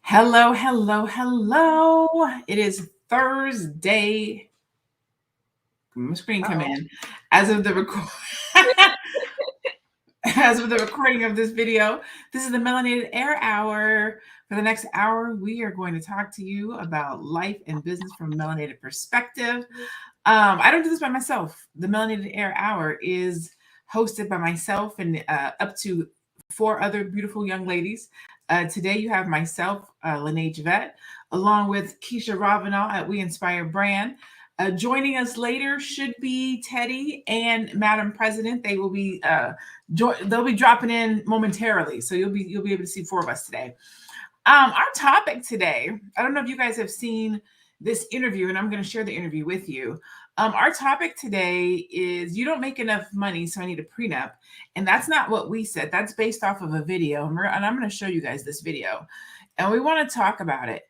Hello, hello, hello. It is Thursday. My screen come in. As of the record as of the recording of this video, this is the Melanated Air Hour. For the next hour, we are going to talk to you about life and business from a melanated perspective. I don't do this by myself. The Melanated Air Hour is hosted by myself and up to 4 other beautiful young ladies. Today you have myself, LaNee Javet, along with Keisha Ravenell at We Inspire Brand. Joining us later should be Teddy and Madam President. They will be they'll be dropping in momentarily, so you'll be able to see 4 of us today. Our topic today, I don't know if you guys have seen this interview, and I'm going to share the interview with you. Our topic today is you don't make enough money, so I need a prenup. And that's not what we said. That's based off of a video. And I'm going to show you guys this video. And we want to talk about it.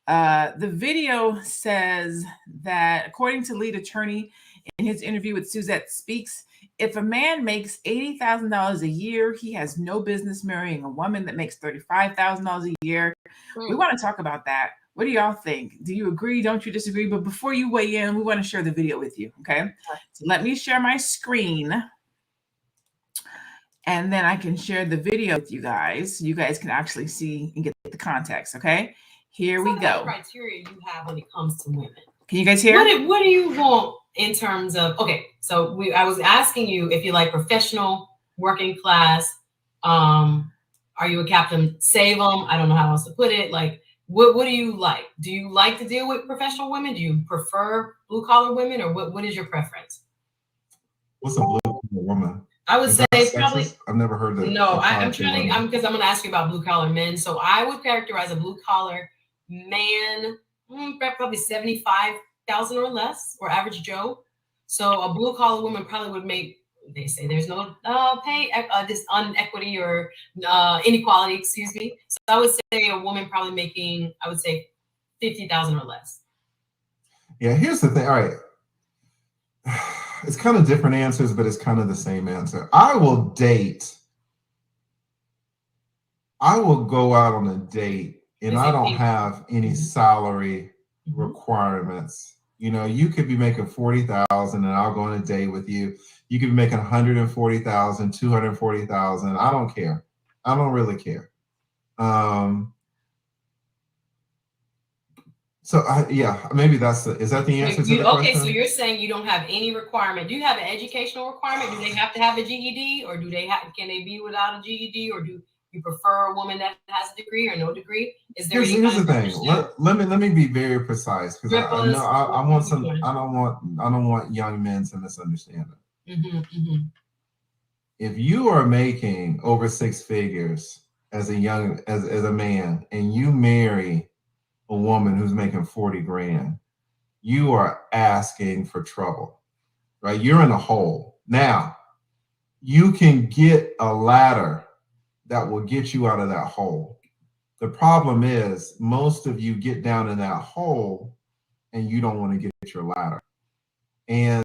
The video says that, according to lead attorney in his interview with Suzzette Speaks, if a man makes $80,000 a year, he has no business marrying a woman that makes $35,000 a year. We want to talk about that. What do y'all think? Do you agree? Don't you disagree? But before you weigh in, we want to share the video with you, okay? So let me share my screen, and then I can share the video with you guys. So you guys can actually see and get the context, okay? Here we go. Criteria you have when it comes to women. Can you guys hear? What do you want in terms of, okay, so I was asking you if you like professional, working class, are you a Captain Save 'em? I don't know how else to put it. Like, what do you like? Do you like to deal with professional women? Do you prefer blue collar women, or what is your preference? What's a blue collar woman? I would say probably. I've never heard that. No, I'm trying to, because I'm going to ask you about blue collar men. So I would characterize a blue collar man, probably 75,000 or less, or average Joe. So a blue collar woman probably would make, they say there's no pay, this inequity or inequality, excuse me. So I would say a woman probably making, I would say 50,000 or less. Yeah, here's the thing. All right. It's kind of different answers, but it's kind of the same answer. I will go out on a date, and I don't have any salary requirements. You know, you could be making 40,000 and I'll go on a date with you. You could be making 140,000, 240,000. I don't care. I don't really care. So maybe is that the answer to the question? Okay, so you're saying you don't have any requirement. Do you have an educational requirement? Do they have to have a GED, or can they be without a GED, or do you prefer a woman that has a degree or no degree? Is there here's the thing. Let me be very precise, because I don't want young men to misunderstand it. If you are making over 6 figures as a man, and you marry a woman who's making 40 grand, you are asking for trouble, right? You're in a hole. Now, you can get a ladder that will get you out of that hole. The problem is most of you get down in that hole and you don't want to get your ladder. And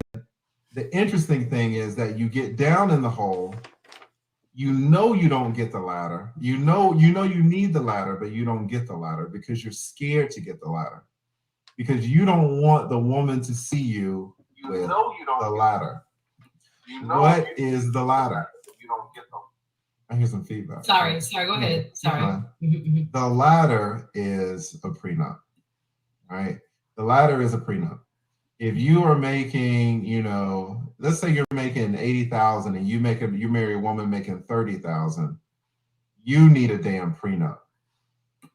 the interesting thing is that you get down in the hole, you know you don't get the ladder. You know you need the ladder, but you don't get the ladder because you're scared to get the ladder. Because you don't want the woman to see you with the ladder. What is the ladder? You don't get them. I hear some feedback. Sorry, go ahead. Sorry. The ladder is a prenup, right? The ladder is a prenup. If you are making, let's say you're making 80,000 and you marry a woman making 30,000, you need a damn prenup.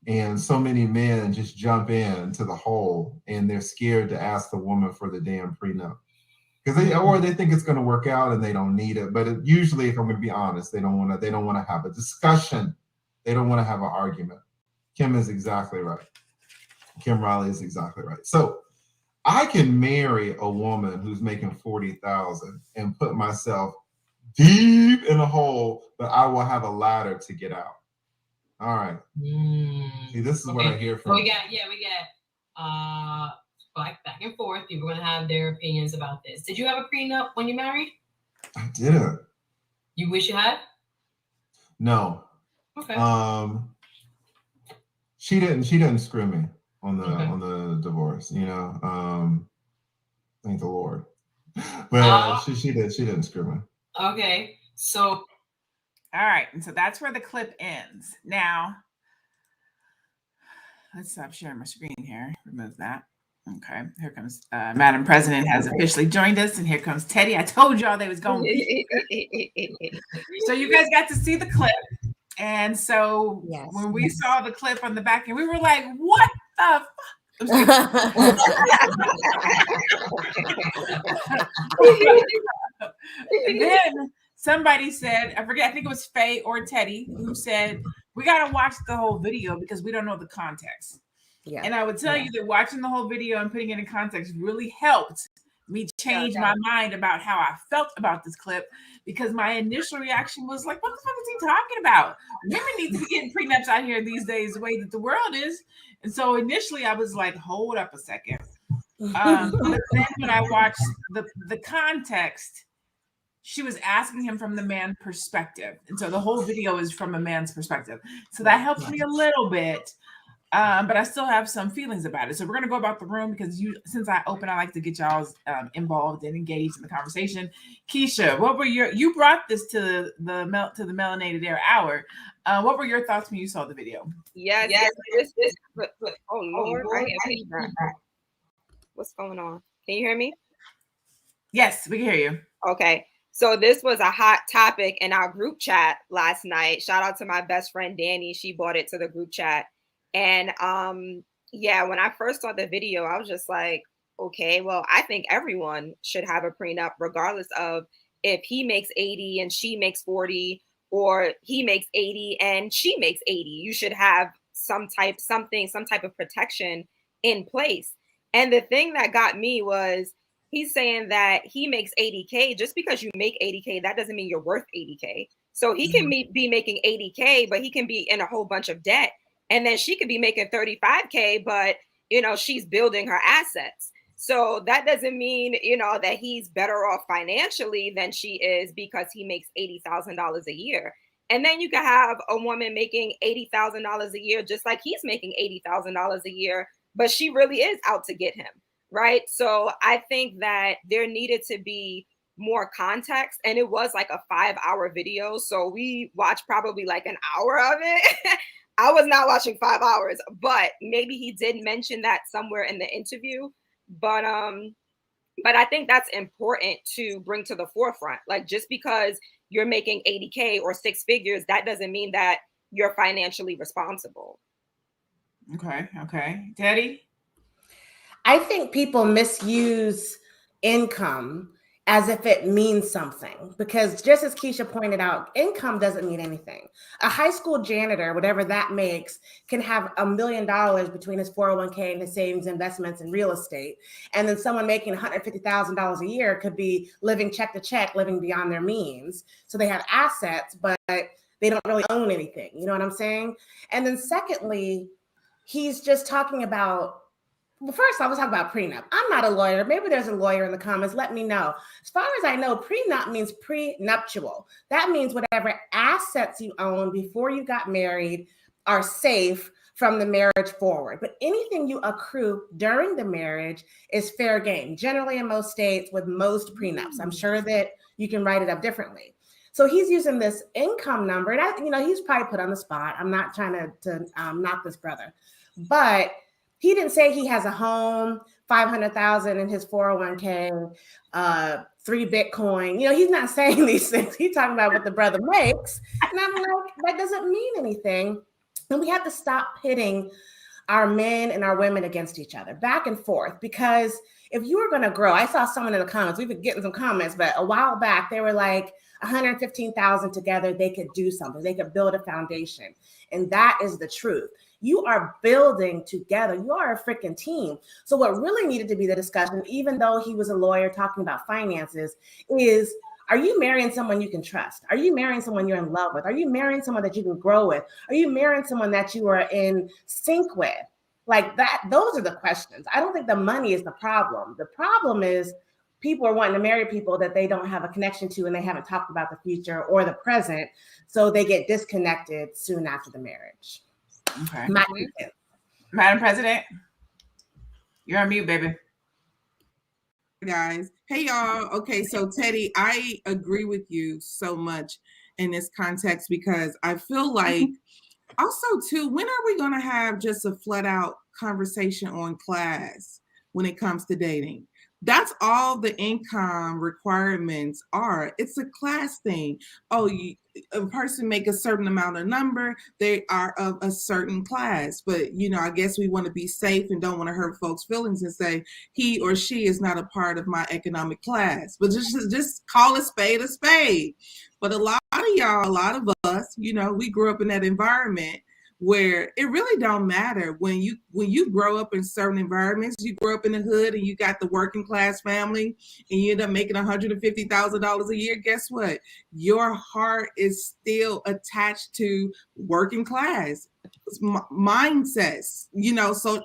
And so many men just jump into the hole and they're scared to ask the woman for the damn prenup. Because they think it's going to work out and they don't need it. But usually, if I'm going to be honest, they don't want to have a discussion. They don't want to have an argument. Kim is exactly right. Kim Riley is exactly right. So I can marry a woman who's making 40,000 and put myself deep in a hole, but I will have a ladder to get out. All right. See, this is what I hear from. We got back and forth. People are gonna have their opinions about this. Did you have a prenup when you married? I didn't. You wish you had? No. Okay. she didn't screw me on the divorce, you know. Thank the Lord. But she didn't screw me. Okay. So all right, and so that's where the clip ends. Now let's stop sharing my screen here. Remove that. Okay, here comes Madam President has officially joined us, and here comes Teddy. I told y'all they was going to be here. So you guys got to see the clip. And so when we saw the clip on the back end, we were like, what the and then somebody said, I forget, I think it was Faye or Teddy who said, we got to watch the whole video because we don't know the context. Yeah. And I would tell you that watching the whole video and putting it in context really helped me change my mind about how I felt about this clip, because my initial reaction was like, what the fuck is he talking about? Women need to be getting prenups out here these days, the way that the world is. And so initially I was like, hold up a second. But then when I watched the context, she was asking him from the man perspective. And so the whole video is from a man's perspective. So that helped me a little bit. But I still have some feelings about it. So we're going to go about the room because since I like to get y'all involved and engaged in the conversation. Keisha, what were you brought this to the Melanated Air Hour. What were your thoughts when you saw the video? Yes. But, oh Lord, I can't hear that. What's going on? Can you hear me? Yes, we can hear you. Okay. So this was a hot topic in our group chat last night. Shout out to my best friend, Danny. She brought it to the group chat. And when I first saw the video, I was just like, okay, well, I think everyone should have a prenup, regardless of if he makes 80 and she makes 40, or he makes 80 and she makes 80. You should have some type of protection in place. And the thing that got me was he's saying that he makes 80K. Just because you make 80K, that doesn't mean you're worth 80K. So he can be making 80K, but he can be in a whole bunch of debt. And then she could be making 35K, but, she's building her assets. So that doesn't mean, that he's better off financially than she is because he makes $80,000 a year. And then you could have a woman making $80,000 a year, just like he's making $80,000 a year, but she really is out to get him, right? So I think that there needed to be more context, and it was like a 5-hour video. So we watched probably like an hour of it. I was not watching 5 hours, but maybe he did mention that somewhere in the interview. But I think that's important to bring to the forefront. Like, just because you're making 80K or 6 figures, that doesn't mean that you're financially responsible. Okay. Teddy? I think people misuse income as if it means something, because just as Keisha pointed out, income doesn't mean anything. A high school janitor, whatever that makes, can have $1 million between his 401k and his savings, investments, and real estate. And then someone making $150,000 a year could be living check to check, living beyond their means. So they have assets, but they don't really own anything. You know what I'm saying? And then secondly, he's just talking about, well, first I was talking about prenup. I'm not a lawyer. Maybe there's a lawyer in the comments. Let me know. As far as I know, prenup means prenuptial. That means whatever assets you own before you got married are safe from the marriage forward. But anything you accrue during the marriage is fair game, generally in most states with most prenups. I'm sure that you can write it up differently. So he's using this income number. And he's probably put on the spot. I'm not trying to knock this brother. But he didn't say he has a home, 500,000 in his 401k, 3 Bitcoin. He's not saying these things. He's talking about what the brother makes. And I'm like, that doesn't mean anything. And we have to stop pitting our men and our women against each other, back and forth. Because if you were going to grow, I saw someone in the comments, we've been getting some comments, but a while back, they were like, 115,000 together, they could do something. They could build a foundation. And that is the truth. You are building together. You are a freaking team. So what really needed to be the discussion, even though he was a lawyer talking about finances, is, are you marrying someone you can trust? Are you marrying someone you're in love with? Are you marrying someone that you can grow with? Are you marrying someone that you are in sync with? Like that, those are the questions. I don't think the money is the problem. The problem is people are wanting to marry people that they don't have a connection to, and they haven't talked about the future or the present. So they get disconnected soon after the marriage. Okay. Madam President, you're on mute, baby. Guys, hey y'all. Okay, so Teddy, I agree with you so much in this context because I feel like also too, when are we going to have just a flat out conversation on class when it comes to dating? That's all the income requirements are. It's a class thing. Oh, a person make a certain amount of number, they are of a certain class. But I guess we want to be safe and don't want to hurt folks' feelings and say he or she is not a part of my economic class. But just call a spade a spade. But a lot of y'all, a lot of us, we grew up in that environment where it really don't matter when you grow up in certain environments. You grow up in the hood and you got the working class family and you end up making $150,000 a year. Guess what? Your heart is still attached to working class mindsets. So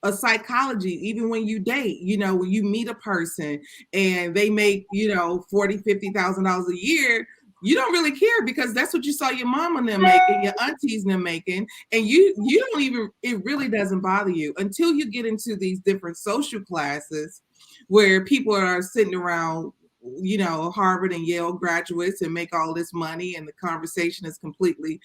a psychology, even when you date, when you meet a person and they make $40,000-$50,000 a year. You don't really care because that's what you saw your mom and them making, your aunties and them making, and you don't even, it really doesn't bother you until you get into these different social classes where people are sitting around, Harvard and Yale graduates and make all this money and the conversation is completely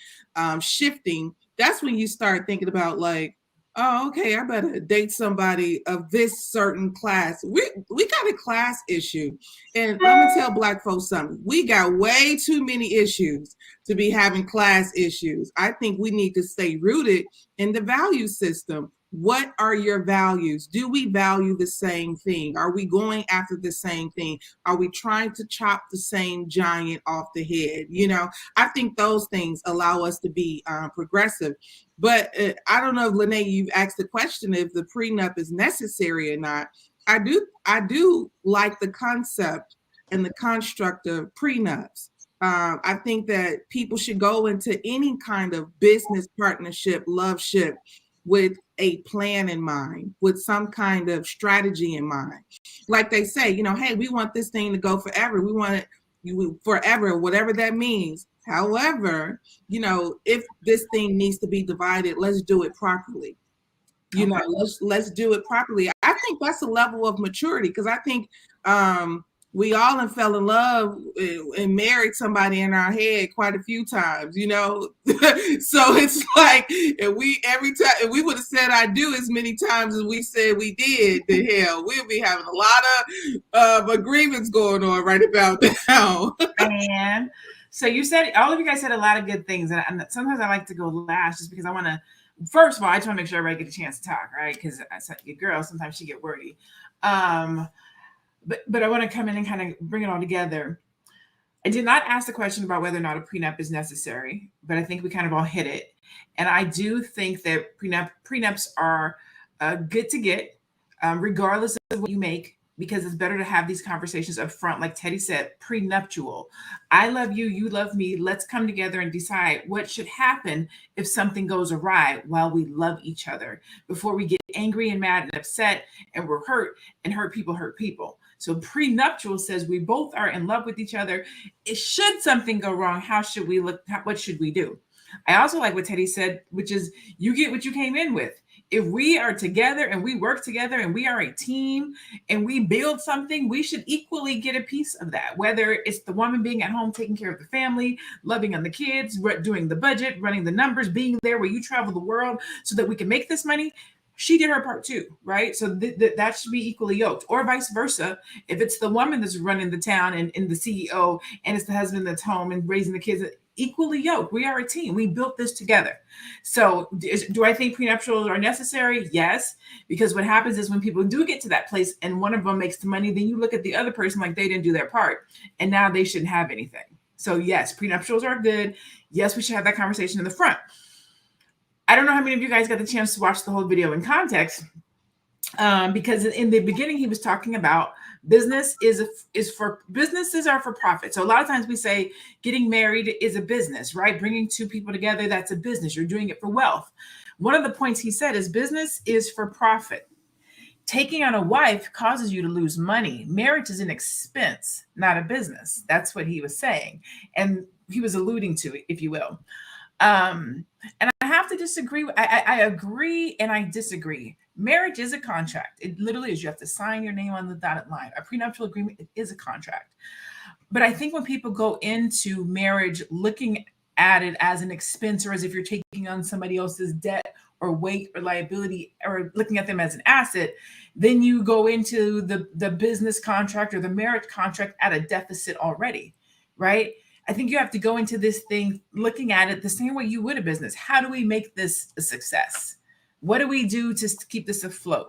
shifting. That's when you start thinking about like, oh, okay, I better date somebody of this certain class. We got a class issue. And let me tell Black folks something. We got way too many issues to be having class issues. I think we need to stay rooted in the value system. What are your values? Do we value the same thing? Are we going after the same thing? Are we trying to chop the same giant off the head? I think those things allow us to be progressive. But I don't know if LaNee, you've asked the question if the prenup is necessary or not. I do like the concept and the construct of prenups. I think that people should go into any kind of business partnership, loveship with a plan in mind, with some kind of strategy in mind. Like they say, hey, we want this thing to go forever. We want it forever, whatever that means. However, if this thing needs to be divided, let's do it properly. Let's do it properly. I think that's a level of maturity because I think we all fell in love and married somebody in our head quite a few times, So it's like if we would have said I do as many times as we said we did, the hell, we'll be having a lot of agreements going on right about now. And so you said, all of you guys said a lot of good things. And sometimes I like to go last just because I want to, first of all, I just want to make sure everybody get a chance to talk, right? Because I said your girl, sometimes she get wordy. But I want to come in and kind of bring it all together. I did not ask the question about whether or not a prenup is necessary, but I think we kind of all hit it. And I do think that prenups are good to get, regardless of what you make, because it's better to have these conversations up front. Like Teddy said, prenuptial. I love you, you love me. Let's come together and decide what should happen if something goes awry while we love each other before we get angry and mad and upset and we're hurt, and hurt people. So prenuptial says we both are in love with each other. Should something go wrong, how should we look? What should we do? I also like what Teddy said, which is you get what you came in with. If we are together and we work together and we are a team and we build something, we should equally get a piece of that. Whether it's the woman being at home, taking care of the family, loving on the kids, doing the budget, running the numbers, being there where you travel the world so that we can make this money. She did her part too, right? So that should be equally yoked, or vice versa. If it's the woman that's running the town and the CEO, and it's the husband that's home and raising the kids, equally yoked. We are a team. We built this together. So do I think prenuptials are necessary? Yes, because what happens is when people do get to that place and one of them makes the money, then you look at the other person like they didn't do their part, and now they shouldn't have anything. So yes, prenuptials are good. Yes, we should have that conversation in the front. I don't know how many of you guys got the chance to watch the whole video in context, because in the beginning he was talking about businesses are for profit. So a lot of times we say getting married is a business, right? Bringing two people together, that's a business. You're doing it for wealth. One of the points he said is business is for profit. Taking on a wife causes you to lose money. Marriage is an expense, not a business. That's what he was saying. And he was alluding to it, if you will. And I have have to disagree. I agree and I disagree. Marriage is a contract. It literally is. You have to sign your name on the dotted line. A prenuptial agreement, it is a contract. But I think when people go into marriage looking at it as an expense or as if you're taking on somebody else's debt or weight or liability or looking at them as an asset, then you go into the business contract or the marriage contract at a deficit already, right? I think you have to go into this thing looking at it the same way you would a business. How do we make this a success? What do we do to keep this afloat?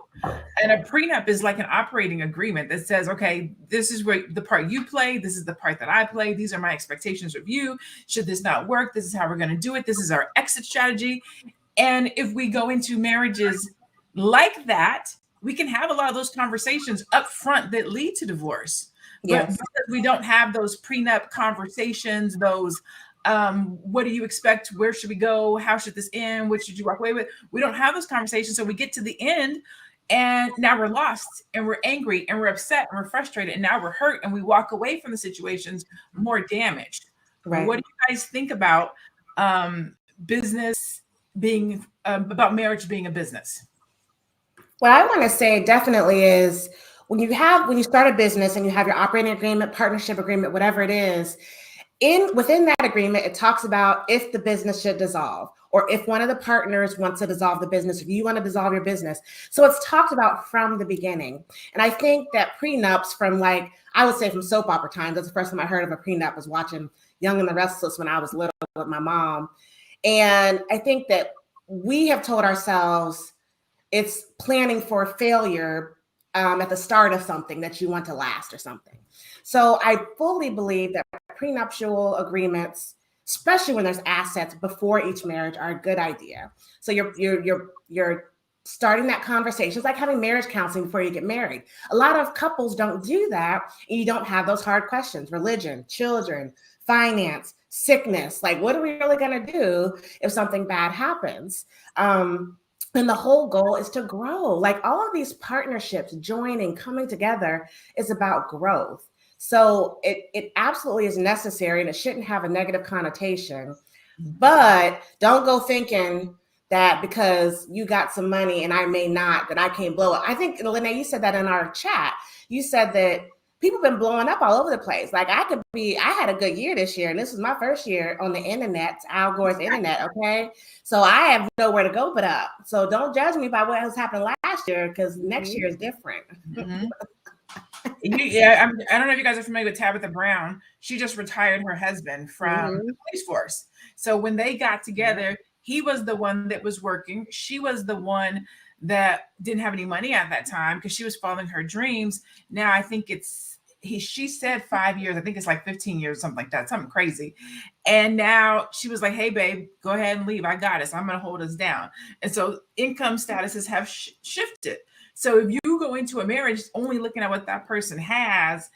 And a prenup is like an operating agreement that says, okay, this is where the part you play. This is the part that I play. These are my expectations of you. Should this not work, this is how we're going to do it. This is our exit strategy. And if we go into marriages like that, we can have a lot of those conversations up front that lead to divorce. Yes. But because we don't have those prenup conversations, those what do you expect? Where should we go? How should this end? What should you walk away with? We don't have those conversations. So we get to the end and now we're lost and we're angry and we're upset and we're frustrated and now we're hurt and we walk away from the situations more damaged. Right. What do you guys think about business being about marriage being a business? What I want to say definitely is when you start a business and you have your operating agreement, partnership agreement, whatever it is, within that agreement, it talks about if the business should dissolve or if one of the partners wants to dissolve the business, if you want to dissolve your business. So it's talked about from the beginning. And I think that prenups from I would say from soap opera times, that's the first time I heard of a prenup was watching Young and the Restless when I was little with my mom. And I think that we have told ourselves it's planning for failure at the start of something that you want to last or something. So I fully believe that prenuptial agreements, especially when there's assets before each marriage, are a good idea. So you're starting that conversation. It's like having marriage counseling before you get married. A lot of couples don't do that, and you don't have those hard questions: religion, children, finance, sickness. Like, what are we really going to do if something bad happens? And the whole goal is to grow. Like, all of these partnerships, joining, coming together, is about growth. So it absolutely is necessary, and it shouldn't have a negative connotation. But don't go thinking that because you got some money and I may not, that I can't blow it. I think, LaNee, you said that in our chat. You said that people have been blowing up all over the place. Like, I had a good year this year, and this was my first year on the internet, Al Gore's internet, okay? So I have nowhere to go but up. So don't judge me by what has happened last year, because next year is different. Mm-hmm. Yeah, I don't know if you guys are familiar with Tabitha Brown. She just retired her husband from the police force. So when they got together, he was the one that was working. She was the one that didn't have any money at that time because she was following her dreams. Now I think she said 5 years. I think it's like 15 years, something like that, something crazy. And now she was like, hey, babe, go ahead and leave. I got it. So I'm going to hold us down. And so income statuses have shifted. So if you go into a marriage only looking at what that person has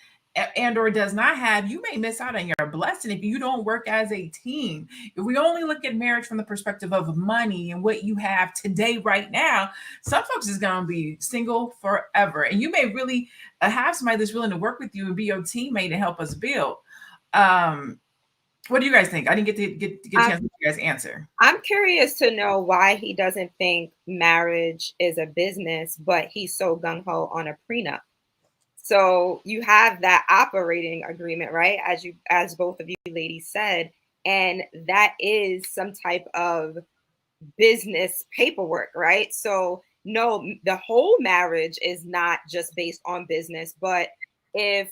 and or does not have, you may miss out on your blessing if you don't work as a team. If we only look at marriage from the perspective of money and what you have today, right now, some folks is going to be single forever. And you may really have somebody that's willing to work with you and be your teammate and help us build. What do you guys think? I didn't get a chance to you guys answer. I'm curious to know why he doesn't think marriage is a business, but he's so gung-ho on a prenup. So you have that operating agreement, right? As both of you ladies said, and that is some type of business paperwork, right? So no, the whole marriage is not just based on business, but if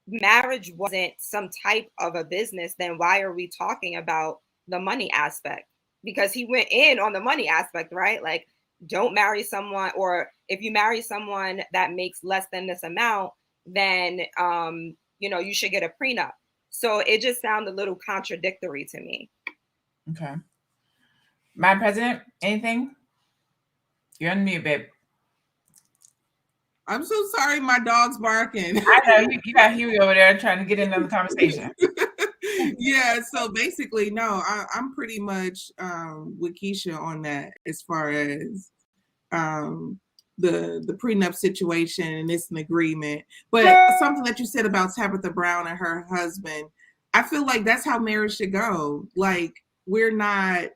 marriage wasn't some type of a business, then why are we talking about the money aspect? Because he went in on the money aspect, right? Like, don't marry someone, or if you marry someone that makes less than this amount, then you should get a prenup. So it just sounded a little contradictory to me. Okay. Madam President, anything? You're on mute, babe. I'm so sorry, my dog's barking. I know you got Huey over there trying to get into the conversation. Yeah, so basically, no, I'm pretty much with Keisha on that as far as the prenup situation, and it's an agreement. But something that you said about Tabitha Brown and her husband, I feel like that's how marriage should go. Like, we're not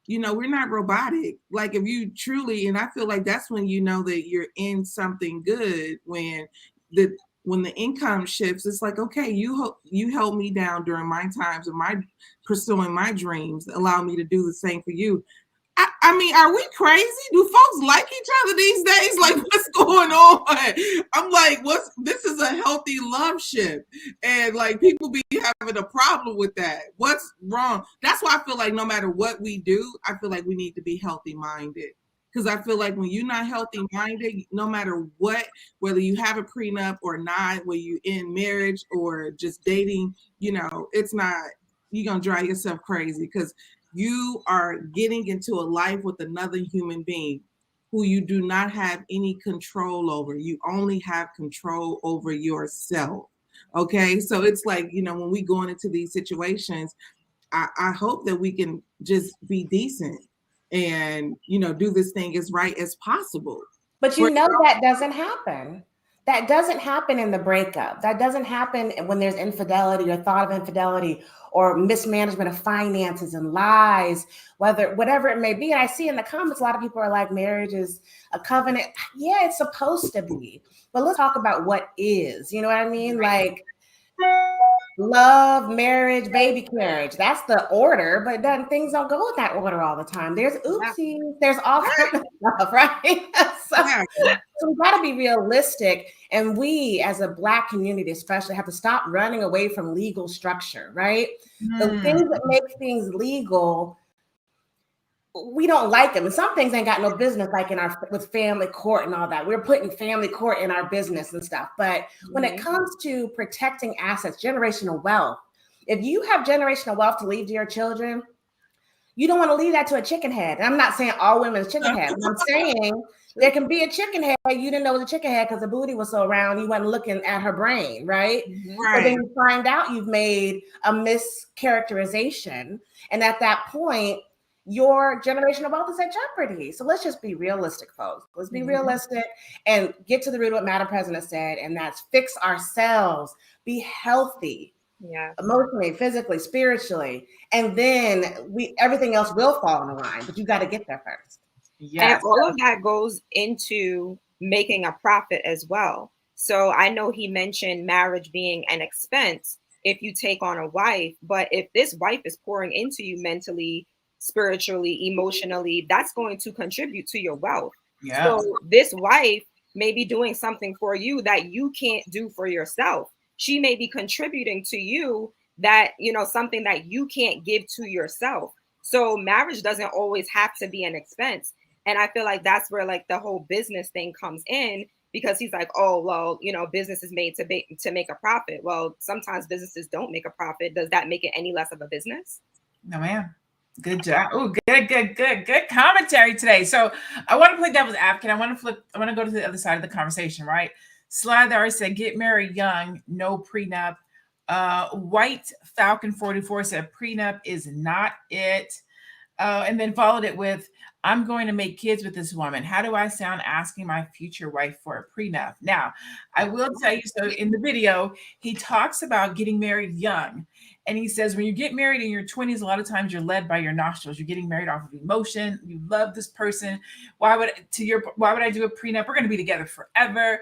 we're not robotic. Like if you truly, and I feel like that's when you know that you're in something good, when the income shifts. It's like, okay, you held me down during my times of my pursuing my dreams, allow me to do the same for you. I mean, are we crazy? Do folks like each other these days? Like, what's going on? I'm like, this is a healthy love shift. And like, people be having a problem with that. What's wrong? That's why I feel like no matter what we do, I feel like we need to be healthy minded. Because I feel like when you're not healthy minded, no matter what, whether you have a prenup or not, whether you're in marriage or just dating, it's not, you're going to drive yourself crazy because you are getting into a life with another human being who you do not have any control over. You only have control over yourself. Okay. So it's like, when we going into these situations, I hope that we can just be decent and, do this thing as right as possible. But that doesn't happen. That doesn't happen in the breakup. That doesn't happen when there's infidelity or thought of infidelity or mismanagement of finances and lies, whatever it may be. And I see in the comments, a lot of people are like, marriage is a covenant. Yeah, it's supposed to be. But let's talk about what is. You know what I mean? Like love, marriage, baby carriage. That's the order, but then things don't go in that order all the time. There's oopsies. There's all kinds of stuff, right? So we got to be realistic. And we, as a Black community especially, have to stop running away from legal structure, right? The things that make things legal, we don't like them. And some things ain't got no business, like with family court and all that. We're putting family court in our business and stuff. But when it comes to protecting assets, generational wealth, if you have generational wealth to leave to your children, you don't want to leave that to a chicken head. And I'm not saying all women's chicken head. I'm saying there can be a chicken head. You didn't know it was a chicken head because the booty was so round. You wasn't looking at her brain, right? Right. So then you find out you've made a mischaracterization. And at that point, your generational wealth is at jeopardy. So let's just be realistic, folks. Let's be realistic and get to the root of what Madam President said, and that's fix ourselves, be healthy, emotionally, physically, spiritually, and then everything else will fall in line. But you got to get there first. And all of that goes into making a profit as well. So I know he mentioned marriage being an expense if you take on a wife, but if this wife is pouring into you mentally, spiritually, emotionally, that's going to contribute to your wealth. So this wife may be doing something for you that you can't do for yourself. She may be contributing to you that, something that you can't give to yourself. So marriage doesn't always have to be an expense. And I feel like that's where like the whole business thing comes in, because he's like, oh, well, business is made to make a profit. Well, sometimes businesses don't make a profit. Does that make it any less of a business? No, ma'am. Good job. Oh, good commentary today. So I want to play devil's advocate. I want to go to the other side of the conversation, right? Slide there said, get married young, no prenup. White Falcon 44 said, prenup is not it. And then followed it with, I'm going to make kids with this woman. How do I sound asking my future wife for a prenup? Now, I will tell you, so in the video, he talks about getting married young. And he says, when you get married in your 20s, a lot of times you're led by your nostrils. You're getting married off of emotion. You love this person. Why would I do a prenup? We're going to be together forever.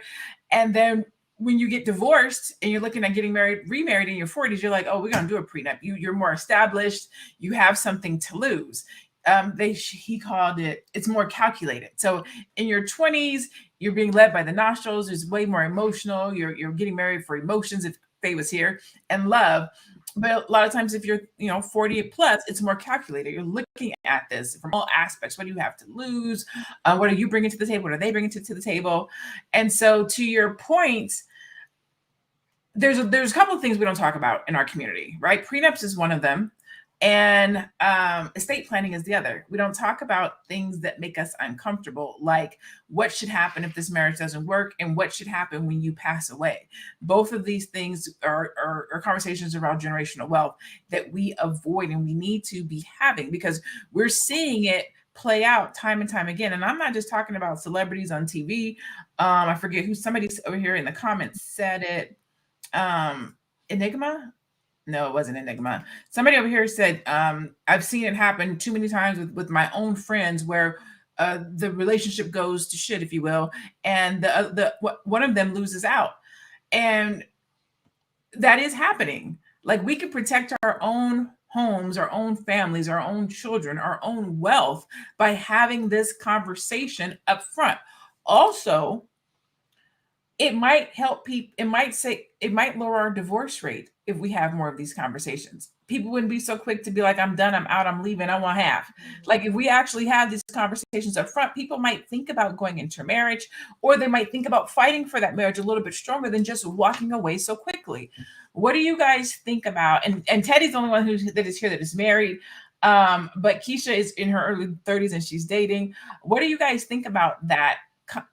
And then when you get divorced and you're looking at getting remarried in your 40s, you're like, oh, we're going to do a prenup. You're more established. You have something to lose. He called it's more calculated. So in your 20s, you're being led by the nostrils. It's way more emotional. You're getting married for emotions, if Faye was here, and love. But a lot of times if you're, 40 plus, it's more calculated. You're looking at this from all aspects. What do you have to lose? What are you bringing to the table? What are they bringing to the table? And so to your point, there's a couple of things we don't talk about in our community, right? Prenups is one of them. And estate planning is the other. We don't talk about things that make us uncomfortable, like what should happen if this marriage doesn't work and what should happen when you pass away. Both of these things are conversations around generational wealth that we avoid and we need to be having, because we're seeing it play out time and time again. And I'm not just talking about celebrities on TV. I forget who, somebody over here in the comments said it. Enigma. No, it wasn't Enigma. Somebody over here said, I've seen it happen too many times with my own friends where the relationship goes to shit, if you will, and one of them loses out. And that is happening. Like, we can protect our own homes, our own families, our own children, our own wealth by having this conversation up front. Also, it might help people. It might lower our divorce rate if we have more of these conversations. People wouldn't be so quick to be like, I'm done, I'm out, I'm leaving, I want half. Like, if we actually have these conversations up front, people might think about going into marriage, or they might think about fighting for that marriage a little bit stronger than just walking away so quickly. What do you guys think about? And Teddy's the only one that is here that is married. But Keisha is in her early 30s and she's dating. What do you guys think about that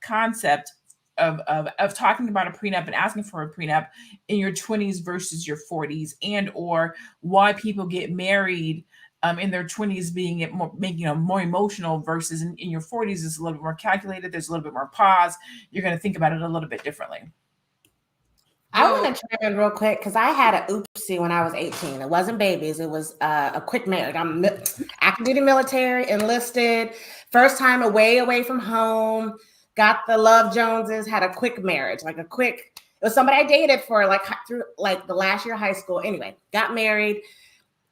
concept of talking about a prenup and asking for a prenup in your 20s versus your 40s, and or why people get married in their 20s making more emotional versus in your 40s is a little bit more calculated. There's a little bit more pause. You're going to think about it a little bit differently. I want to chime in real quick because I had an oopsie when I was 18. It wasn't babies. It was a quick marriage. I'm active duty military, enlisted, first time away from home. Got the Love Joneses, had a quick marriage, it was somebody I dated for through the last year of high school. Anyway, got married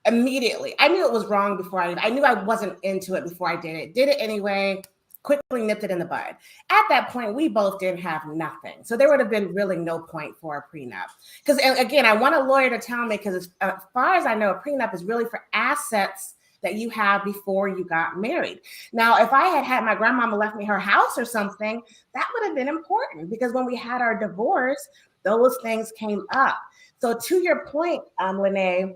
immediately. I knew it was wrong before I knew I wasn't into it before I did it. Did it anyway, quickly nipped it in the bud. At that point, we both didn't have nothing. So there would have been really no point for a prenup. Because again, I want a lawyer to tell me, because as far as I know, a prenup is really for assets that you have before you got married. Now, if I had my grandmama left me her house or something, that would have been important, because when we had our divorce, those things came up. So to your point, LaNee,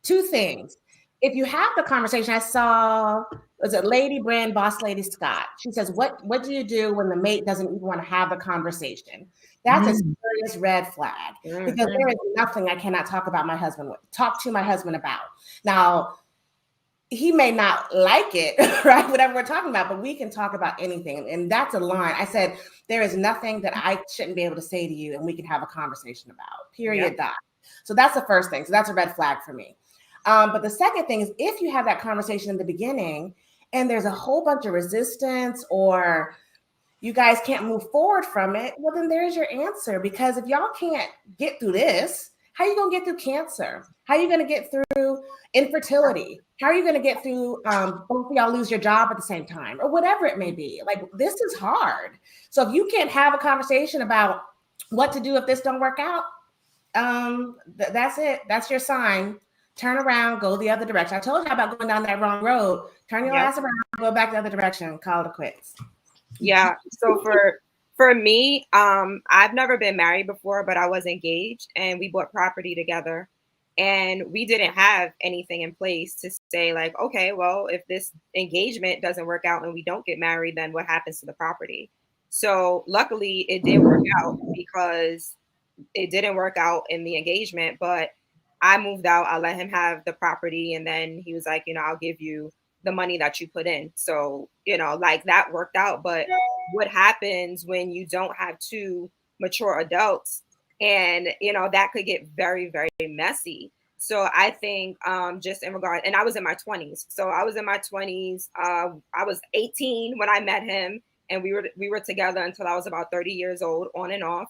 two things. If you have the conversation, I saw, was it Lady Brand, Boss Lady Scott? She says, what do you do when the mate doesn't even want to have a conversation? That's a serious red flag, because there is nothing I cannot talk to my husband about. Now, he may not like it, right? Whatever we're talking about, but we can talk about anything. And that's a line. I said, there is nothing that I shouldn't be able to say to you and we can have a conversation about, period. Yep. So that's the first thing. So that's a red flag for me. But the second thing is, if you have that conversation in the beginning and there's a whole bunch of resistance, or you guys can't move forward from it, well, then there's your answer. Because if y'all can't get through this, how are you going to get through cancer? How are you going to get through infertility? How are you going to get through both of y'all lose your job at the same time, or whatever it may be? Like, this is hard. So if you can't have a conversation about what to do if this don't work out, that's it. That's your sign. Turn around, go the other direction. I told you about going down that wrong road. Turn your ass around, go back the other direction, call it quits. Yeah. So for me, I've never been married before, but I was engaged and we bought property together. And we didn't have anything in place to say, like, okay, well, if this engagement doesn't work out and we don't get married, then what happens to the property? So luckily it did work out, because it didn't work out in the engagement, but I moved out. I let him have the property. And then he was like, I'll give you the money that you put in. So, like, that worked out. But what happens when you don't have two mature adults? And, that could get very, very messy. So I think just in regard, and I was in my 20s. So I was in my 20s. I was 18 when I met him, and we were together until I was about 30 years old, on and off.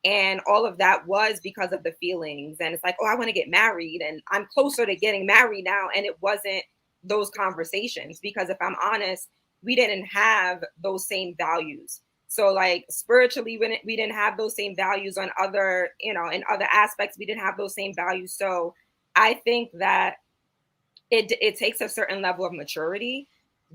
And all of that was because of the feelings. And it's like, oh, I want to get married, and I'm closer to getting married now. And it wasn't those conversations, because if I'm honest, we didn't have those same values. So like spiritually, we didn't have those same values on other, in other aspects, we didn't have those same values. So I think that it takes a certain level of maturity.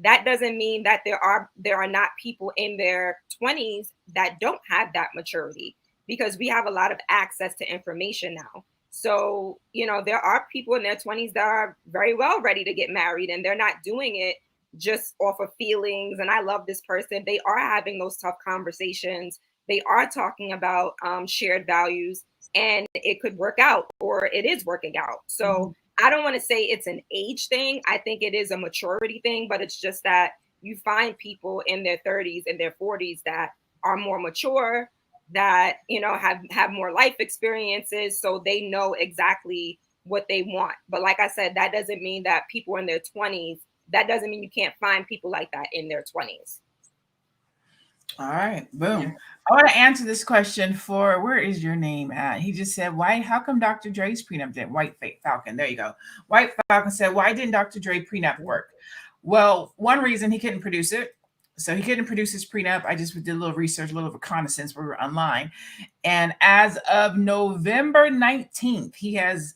That doesn't mean that there are not people in their 20s that don't have that maturity, because we have a lot of access to information now. So, there are people in their 20s that are very well ready to get married, and they're not doing it just off of feelings. And I love this person. They are having those tough conversations. They are talking about shared values, and it could work out, or it is working out. So I don't want to say it's an age thing. I think it is a maturity thing, but it's just that you find people in their 30s and their 40s that are more mature, that, have more life experiences. So they know exactly what they want. But like I said, that doesn't mean that people in their 20s, that doesn't mean you can't find people like that in their 20s. All right, boom. Yeah. I want to answer this question for, where is your name at? He just said, why, how come Dr. Dre's prenup didn't? White Falcon, there you go. White Falcon said, why didn't Dr. Dre prenup work? Well, one reason, he couldn't produce it. So he couldn't produce his prenup. I just did a little research, a little reconnaissance. We were online. And as of November 19th, he has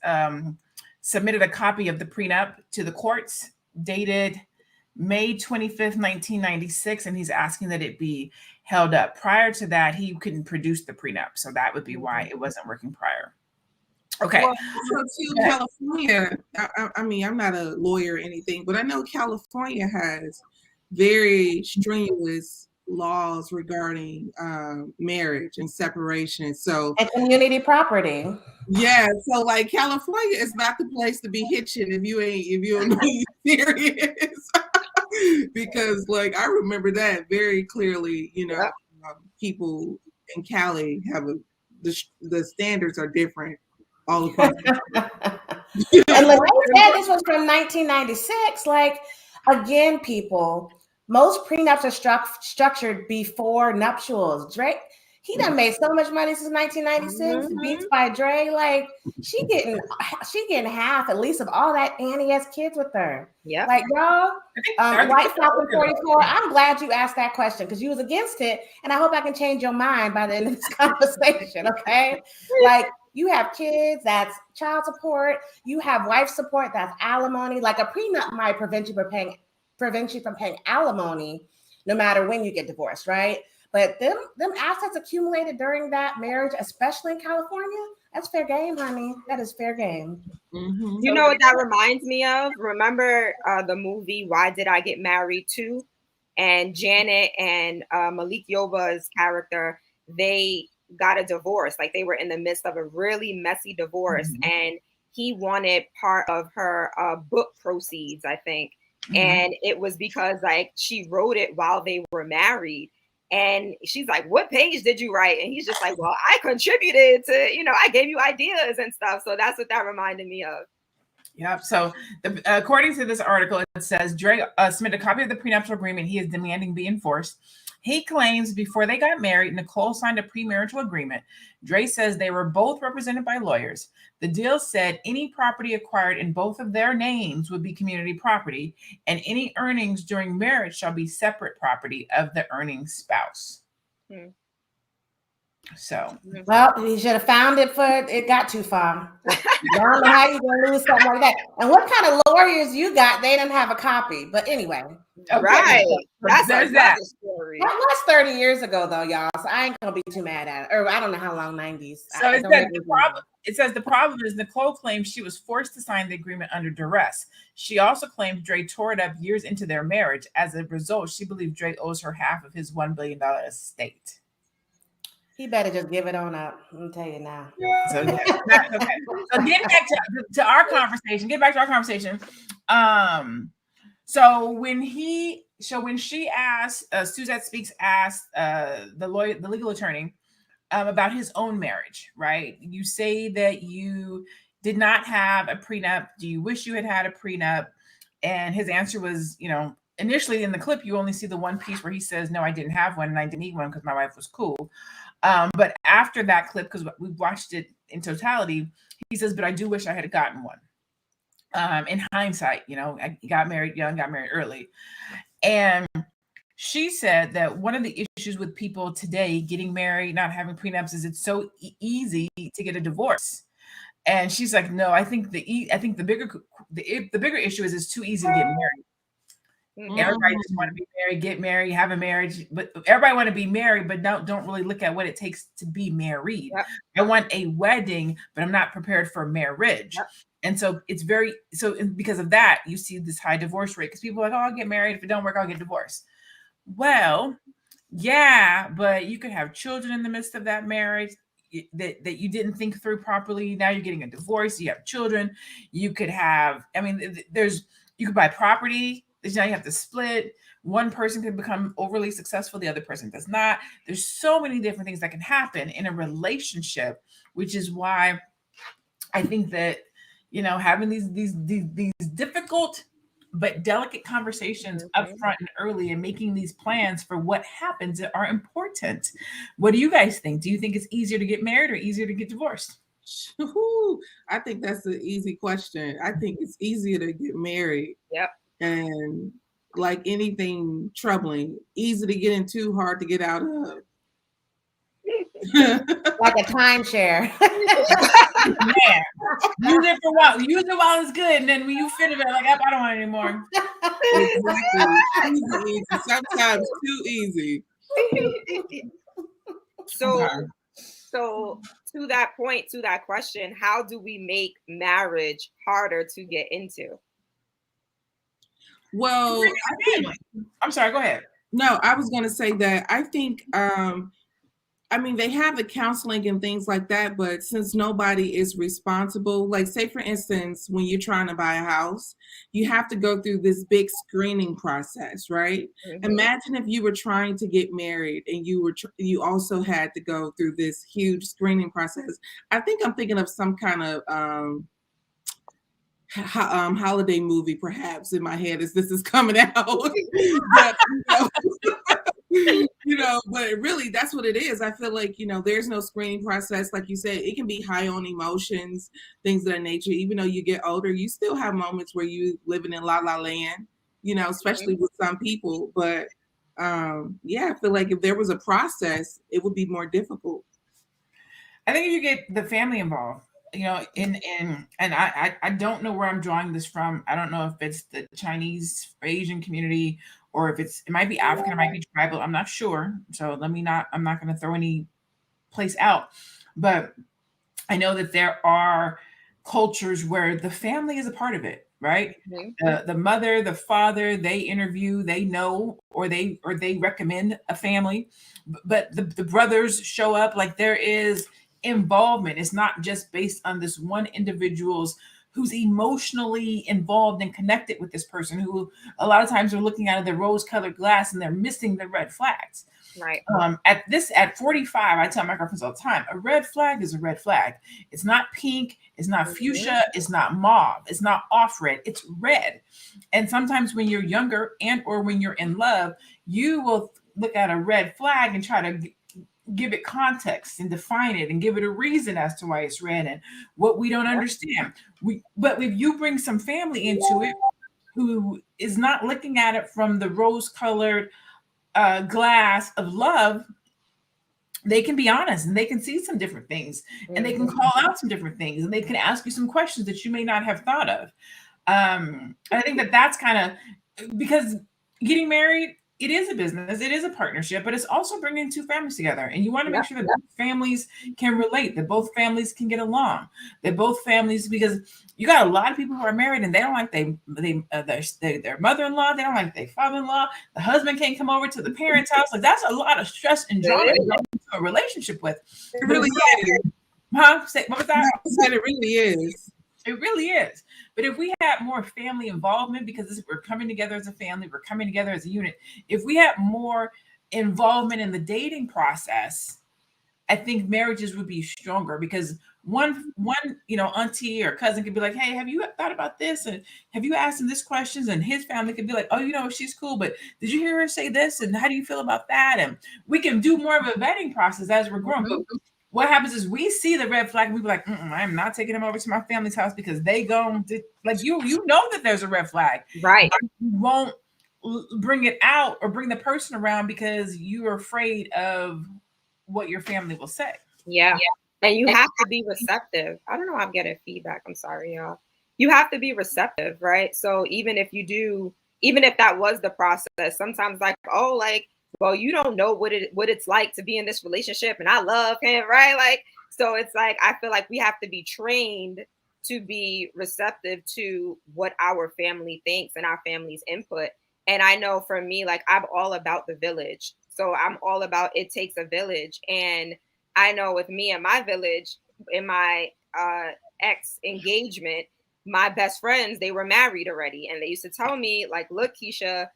submitted a copy of the prenup to the courts, dated May 25th, 1996, and he's asking that it be held up. Prior to that, he couldn't produce the prenup, so that would be why it wasn't working prior. Okay. Well, also too, California, I mean, I'm not a lawyer or anything, but I know California has very strenuous laws regarding marriage and separation. So and community property. Yeah, so like California is not the place to be hitching if you don't know you're serious. Because like I remember that very clearly, you know, people in Cali have the standards are different all across. And LaNee said this was from 1996. Like, again, people, most prenups are structured before nuptials. Drake, he done made so much money since 1996. Beats by Dre, like she getting half at least of all that, and he has kids with her. Yeah, like y'all, White Falcon 44. I'm glad you asked that question because you was against it, and I hope I can change your mind by the end of this conversation. Okay, like you have kids, that's child support. You have wife support, that's alimony. Like a prenup might prevent you from paying alimony, no matter when you get divorced, right? But them assets accumulated during that marriage, especially in California, that's fair game, honey. That is fair game. Mm-hmm. You know what that reminds me of? Remember the movie Why Did I Get Married To? And Janet and Malik Yoba's character, they got a divorce. Like they were in the midst of a really messy divorce, and he wanted part of her book proceeds, I think. And it was because like she wrote it while they were married. And she's like, what page did you write? And he's just like, well, I contributed to, you know, I gave you ideas and stuff. So that's what that reminded me of. Yep. So according to this article, it says Dre submitted a copy of the prenuptial agreement he is demanding be enforced. He claims before they got married, Nicole signed a premarital agreement. Dre says they were both represented by lawyers. The deal said any property acquired in both of their names would be community property, and any earnings during marriage shall be separate property of the earning spouse. So, well, you should have found it it got too far. I don't know how you're gonna lose something like that. And what kind of lawyers you got? They didn't have a copy, but anyway, okay. Right? There's that story. That was 30 years ago, though, y'all. So I ain't gonna be too mad at it. Or I don't know how long 90s. So it says the problem is Nicole claims she was forced to sign the agreement under duress. She also claims Dre tore it up years into their marriage. As a result, she believes Dre owes her half of his $1 billion estate. He better just give it on up. I'm tell you now. So, okay. So getting back to our conversation. So when she asked, Suzzette Speaks asked the legal attorney about his own marriage, right? You say that you did not have a prenup. Do you wish you had had a prenup? And his answer was, you know, initially in the clip, you only see the one piece where he says, no, I didn't have one and I didn't need one because my wife was cool. But after that clip, because we watched it in totality, he says, but I do wish I had gotten one. In hindsight, you know, I got married young, got married early. And she said that one of the issues with people today getting married, not having prenups, is it's so easy to get a divorce. And she's like, no, I think the bigger issue is it's too easy to get married. Everybody just want to be married, get married, have a marriage, but everybody want to be married, but don't really look at what it takes to be married. Yep. I want a wedding, but I'm not prepared for marriage. Yep. And so because of that, you see this high divorce rate because people are like, oh, I'll get married. If it don't work, I'll get divorced. Well, yeah, but you could have children in the midst of that marriage that you didn't think through properly. Now you're getting a divorce. You have children. You could have, you could buy property. Now you have to split. One person can become overly successful. The other person does not. There's so many different things that can happen in a relationship, which is why I think that, having these difficult but delicate conversations up front and early, and making these plans for what happens are important. What do you guys think? Do you think it's easier to get married or easier to get divorced? I think that's an easy question. I think it's easier to get married. Yep. And like anything troubling, easy to get into, hard to get out of. Like a timeshare. Man, use it for what? Use it while it's good, and then when you finish it, like, I don't want it anymore. Exactly. Easy. Sometimes too easy. So to that point, to that question, how do we make marriage harder to get into? Well, I'm sorry, go ahead. No, I was going to say that I think, they have the counseling and things like that, but since nobody is responsible, like say for instance, when you're trying to buy a house, you have to go through this big screening process, right? Mm-hmm. Imagine if you were trying to get married and you also had to go through this huge screening process. I think I'm thinking of some kind of holiday movie perhaps in my head as this is coming out. But really that's what it is. I feel like, there's no screening process. Like you said, it can be high on emotions, things of that nature. Even though you get older, you still have moments where you living in la la land, especially with some people. But I feel like if there was a process, it would be more difficult. I think if you get the family involved, and I don't know where I'm drawing this from. I don't know if it's the Chinese or Asian community, or if it might be African, it might be tribal. I'm not sure. So I'm not going to throw any place out, but I know that there are cultures where the family is a part of it, right? Mm-hmm. The mother, the father, they interview, they know, or they recommend a family, but the brothers show up. Like there is involvement. It's not just based on this one individual's who's emotionally involved and connected with this person, who a lot of times are looking out of the rose-colored glass and they're missing the red flags. Right. At 45, I tell my girlfriends all the time, a red flag is a red flag. It's not pink, it's not fuchsia, it's not mauve, it's not off red, it's red. And sometimes when you're younger and or when you're in love, you will look at a red flag and try to give it context and define it and give it a reason as to why it's red and what we don't understand. But if you bring some family into it who is not looking at it from the rose-colored glass of love, they can be honest and they can see some different things, and they can call out some different things, and they can ask you some questions that you may not have thought of. I think that's kind of, because getting married, it is a business, it is a partnership, but it's also bringing two families together. And you want to make sure that both families can relate, that both families can get along, that both families, because you got a lot of people who are married and they don't like their mother-in-law, they don't like their father-in-law, the husband can't come over to the parents' house. Like that's a lot of stress and drama to go into a relationship with. It really is. Huh? What was that? I said it really is. It really is. But if we had more family involvement, because we're coming together as a family, we're coming together as a unit. If we had more involvement in the dating process, I think marriages would be stronger, because one auntie or cousin could be like, hey, have you thought about this? And have you asked him this questions? And his family could be like, oh, she's cool, but did you hear her say this? And how do you feel about that? And we can do more of a vetting process as we're growing. But what happens is we see the red flag and we be like, I'm not taking them over to my family's house because they go like you know that there's a red flag. Right. You won't bring it out or bring the person around because you are afraid of what your family will say. Yeah. And you have to be receptive. I don't know, I'm getting feedback. I'm sorry, y'all. You have to be receptive, right? So even if that was the process, sometimes well, you don't know what it's like to be in this relationship, and I love him, right? Like, so it's like, I feel like we have to be trained to be receptive to what our family thinks and our family's input. And I know for me, like, I'm all about the village. So I'm all about, it takes a village. And I know with me and my village, in my ex engagement, my best friends, they were married already. And they used to tell me, like, look, Keisha,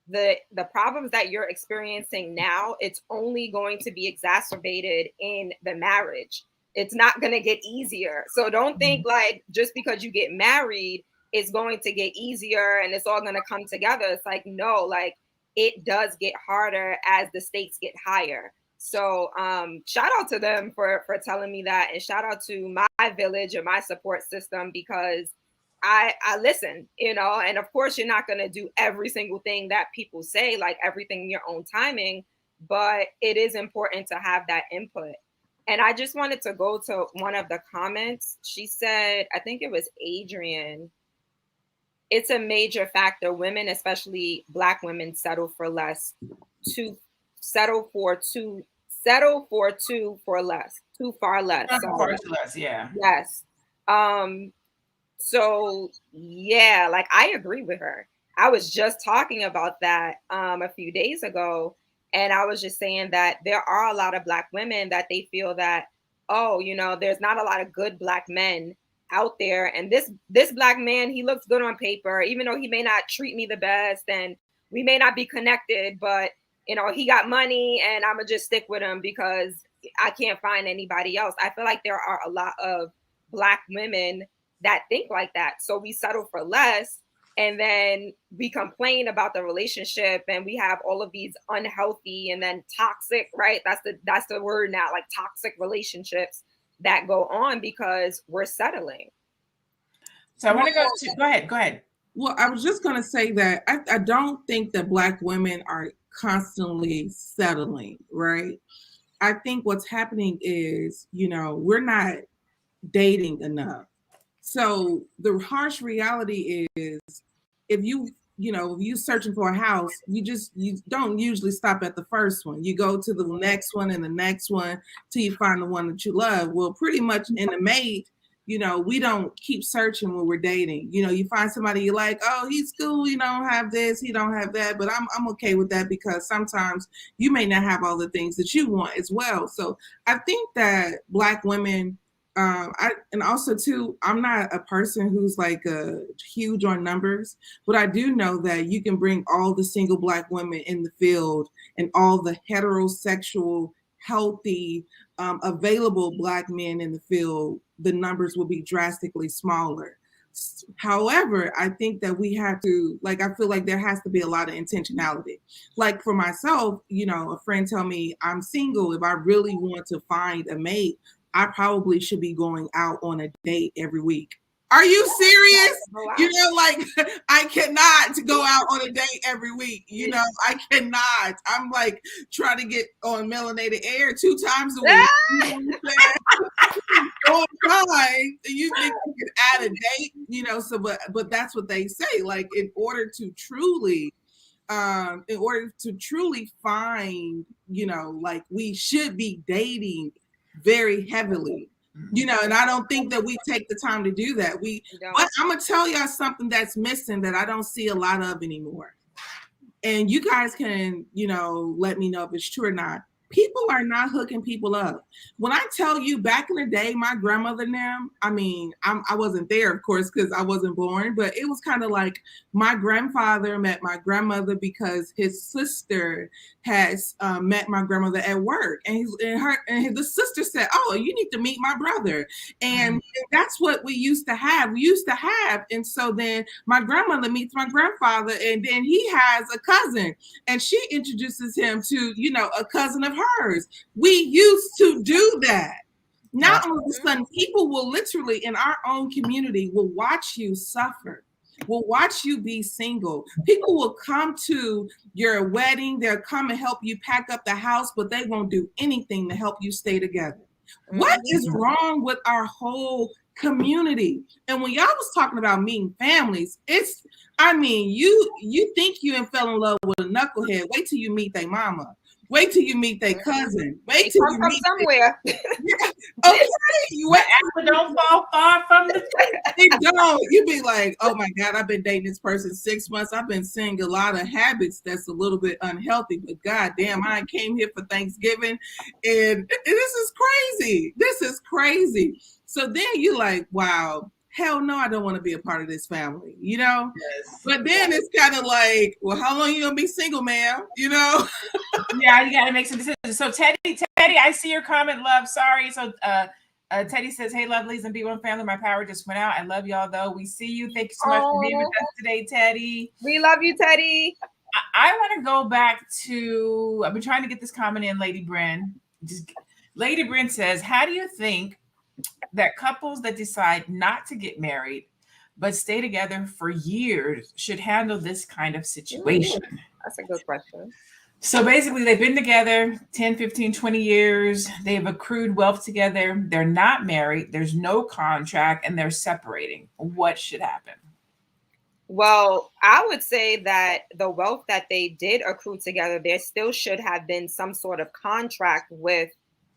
the problems that you're experiencing now, it's only going to be exacerbated in the marriage. It's not going to get easier. So don't think like just because you get married, it's going to get easier and it's all going to come together. It's like, no, like it does get harder as the stakes get higher. So shout out to them for telling me that, and shout out to my village and my support system, because I listen, you know, and of course you're not going to do every single thing that people say, like everything in your own timing, but it is important to have that input. And I just wanted to go to one of the comments. She said, I think it was Adrian, it's a major factor. Women, especially Black women, settle for less, too far less. Yeah. Yes. So yeah, like I agree with her. I was just talking about that a few days ago. And I was just saying that there are a lot of Black women that they feel that, oh, you know, there's not a lot of good Black men out there. And this Black man, he looks good on paper, even though he may not treat me the best and we may not be connected, but, you know, he got money and I'm going to just stick with him because I can't find anybody else. I feel like there are a lot of Black women that think like that. So we settle for less. And then we complain about the relationship and we have all of these unhealthy and then toxic, right? That's the word now, like toxic relationships that go on because we're settling. So I want to go ahead. Well, I was just going to say that I don't think that Black women are constantly settling, right? I think what's happening is, you know, we're not dating enough. So the harsh reality is, if you're searching for a house, you don't usually stop at the first one. You go to the next one and the next one till you find the one that you love. Well, pretty much in the mate, you know, we don't keep searching when we're dating. You know, you find somebody you like, oh, he's cool, he don't have this, he don't have that, but I'm okay with that because sometimes you may not have all the things that you want as well. So I think that Black women, and also too, I'm not a person who's like huge on numbers, but I do know that you can bring all the single Black women in the field and all the heterosexual, healthy, available Black men in the field, the numbers will be drastically smaller. However, I think that we have to, like, I feel like there has to be a lot of intentionality. Like for myself, you know, a friend tell me I'm single. If I really want to find a mate, I probably should be going out on a date every week. Are you serious? You know, like I cannot go out on a date every week. You know, I cannot. I'm like trying to get on Melanated Air 2 times a week. You know what I'm saying? You think you can add a date? You know, so but that's what they say. Like in order to truly find, you know, like we should be dating very heavily, you know, and I don't think that we take the time to do that. But I'm gonna tell y'all something that's missing that I don't see a lot of anymore. And you guys can, you know, let me know if it's true or not. People are not hooking people up. When I tell you back in the day, my grandmother and them, I mean, I wasn't there, of course, because I wasn't born, but it was kind of like my grandfather met my grandmother because his sister has met my grandmother at work. And the sister said, oh, you need to meet my brother. And that's what we used to have. And so then my grandmother meets my grandfather, and then he has a cousin, and she introduces him to, you know, a cousin of hers. We used to do that. Now all of a sudden, people will literally in our own community will watch you suffer, will watch you be single. People will come to your wedding, they'll come and help you pack up the house, but they won't do anything to help you stay together. What is wrong with our whole community? And when y'all was talking about meeting families, I mean, you think you fell in love with a knucklehead. Wait till you meet their mama. Wait till you meet their cousin. Wait till you meet somewhere. Okay, don't fall far from the they don't. You be like, oh my God, I've been dating this person 6 months. I've been seeing a lot of habits that's a little bit unhealthy, but God damn, I came here for Thanksgiving, and this is crazy. This is crazy. So then you're like, wow, hell no, I don't want to be a part of this family, you know? Yes. But then it's kind of like, well, how long you gonna be single, ma'am? You know? Yeah, you gotta make some decisions. So Teddy, I see your comment, love. Sorry. So Teddy says, hey, lovelies and B1 family, my power just went out. I love y'all, though. We see you. Thank you so much for being with us today, Teddy. We love you, Teddy. I want to go back to, I've been trying to get this comment in, Lady Bryn. Lady Bryn says, how do you think that couples that decide not to get married but stay together for years should handle this kind of situation? That's a good question. So basically, they've been together 10, 15, 20 years. They've accrued wealth together. They're not married. There's no contract, and they're separating. What should happen? Well, I would say that the wealth that they did accrue together, there still should have been some sort of contract with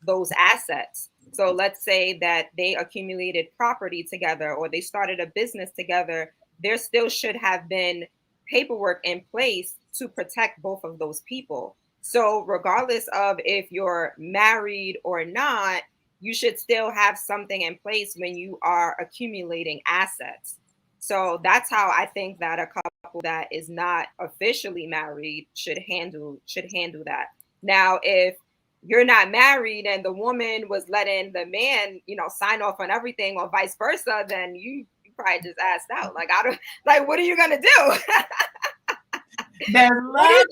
those assets. So let's say that they accumulated property together or they started a business together. There still should have been paperwork in place to protect both of those people. So regardless of if you're married or not, you should still have something in place when you are accumulating assets. So that's how I think that a couple that is not officially married should handle that. Now, if you're not married and the woman was letting the man, sign off on everything or vice versa, then you probably just asked out. What are you gonna do? There's love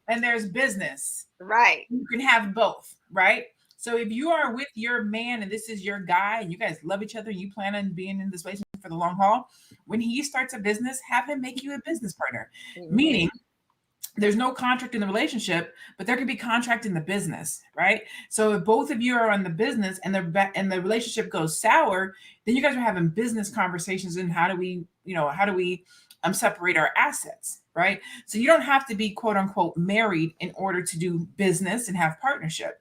and there's business. Right. You can have both, right? So if you are with your man and this is your guy and you guys love each other and you plan on being in this relationship for the long haul, when he starts a business, have him make you a business partner. Mm-hmm. Meaning there's no contract in the relationship, but there could be contract in the business, right? So if both of you are on the business and the relationship goes sour, then you guys are having business conversations and how do we separate our assets, right? So you don't have to be quote unquote married in order to do business and have partnership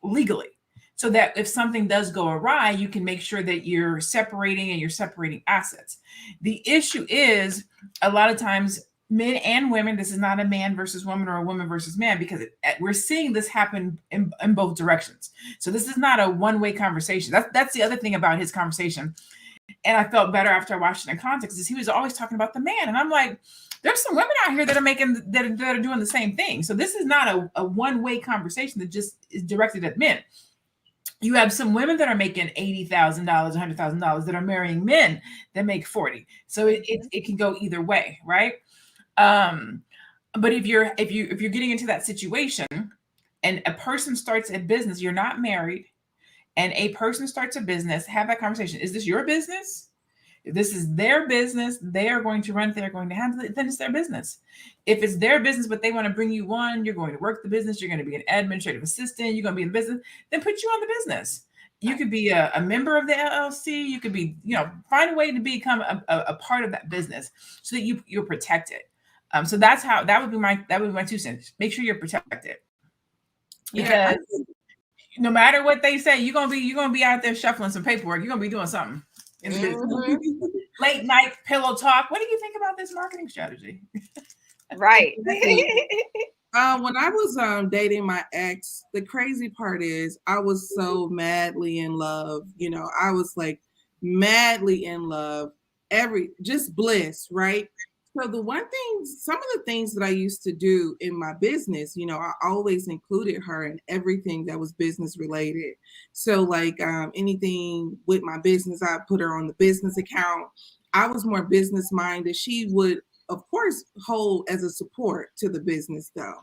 legally. So that if something does go awry, you can make sure that you're separating assets. The issue is a lot of times men and women, this is not a man versus woman or a woman versus man, because we're seeing this happen in both directions. So this is not a one-way conversation. That's the other thing about his conversation. And I felt better after I watched it in context, is he was always talking about the man. And I'm like, there's some women out here that are doing the same thing. So this is not a one-way conversation that just is directed at men. You have some women that are making $80,000, $100,000 that are marrying men that make 40. So it can go either way, right? But if you're getting into that situation and a person starts a business, you're not married, and a person starts a business, have that conversation. Is this your business? If this is their business, they are going to run it, they're going to handle it, then it's their business. If it's their business, but they want to bring you on, you're going to work the business, you're going to be an administrative assistant, you're going to be in the business, then put you on the business. You could be a member of the LLC. You could be, find a way to become a part of that business so that you're protected. So that would be my 2 cents. Make sure you're protected, because no matter what they say, you're gonna be out there shuffling some paperwork. You're gonna be doing something in the business. Late night pillow talk. What do you think about this marketing strategy? Right. When I was dating my ex, the crazy part is I was so madly in love. I was like madly in love. Just bliss, right? So some of the things that I used to do in my business, I always included her in everything that was business related. So like anything with my business, I put her on the business account. I was more business minded. She would, of course, hold as a support to the business though.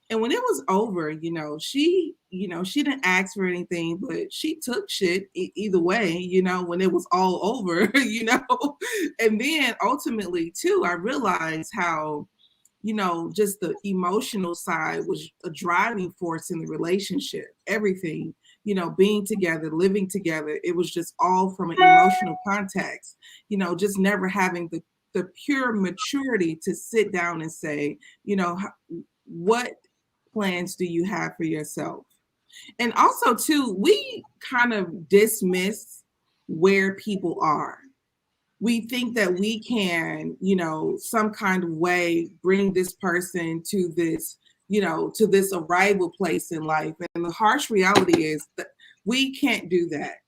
And when it was over, she didn't ask for anything, but she took shit either way, when it was all over, and then ultimately too, I realized how, just the emotional side was a driving force in the relationship, everything, being together, living together. It was just all from an emotional context, just never having the pure maturity to sit down and say, what plans do you have for yourself? And also too, we kind of dismiss where people are. We think that we can, some kind of way bring this person to this, to this arrival place in life. And the harsh reality is that we can't do that.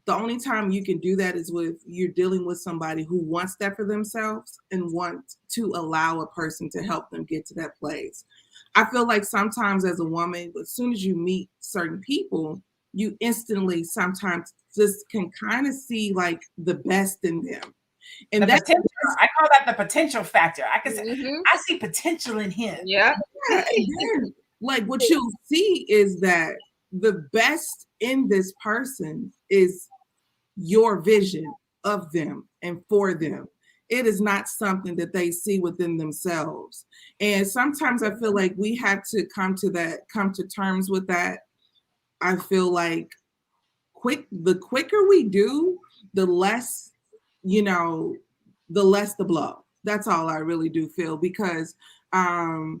The only time you can do that is if you're dealing with somebody who wants that for themselves and wants to allow a person to help them get to that place. I feel like sometimes as a woman, as soon as you meet certain people, you instantly sometimes just can kind of see like the best in them. And that's potential. I call that the potential factor. I can say, Mhm. I see potential in him. Yeah. and then, like what you'll see is that the best in this person is your vision of them and for them. It is not something that they see within themselves. And sometimes I feel like we have to come to terms with that. I feel like the quicker we do, the less, the less the blow. That's all I really do feel, because I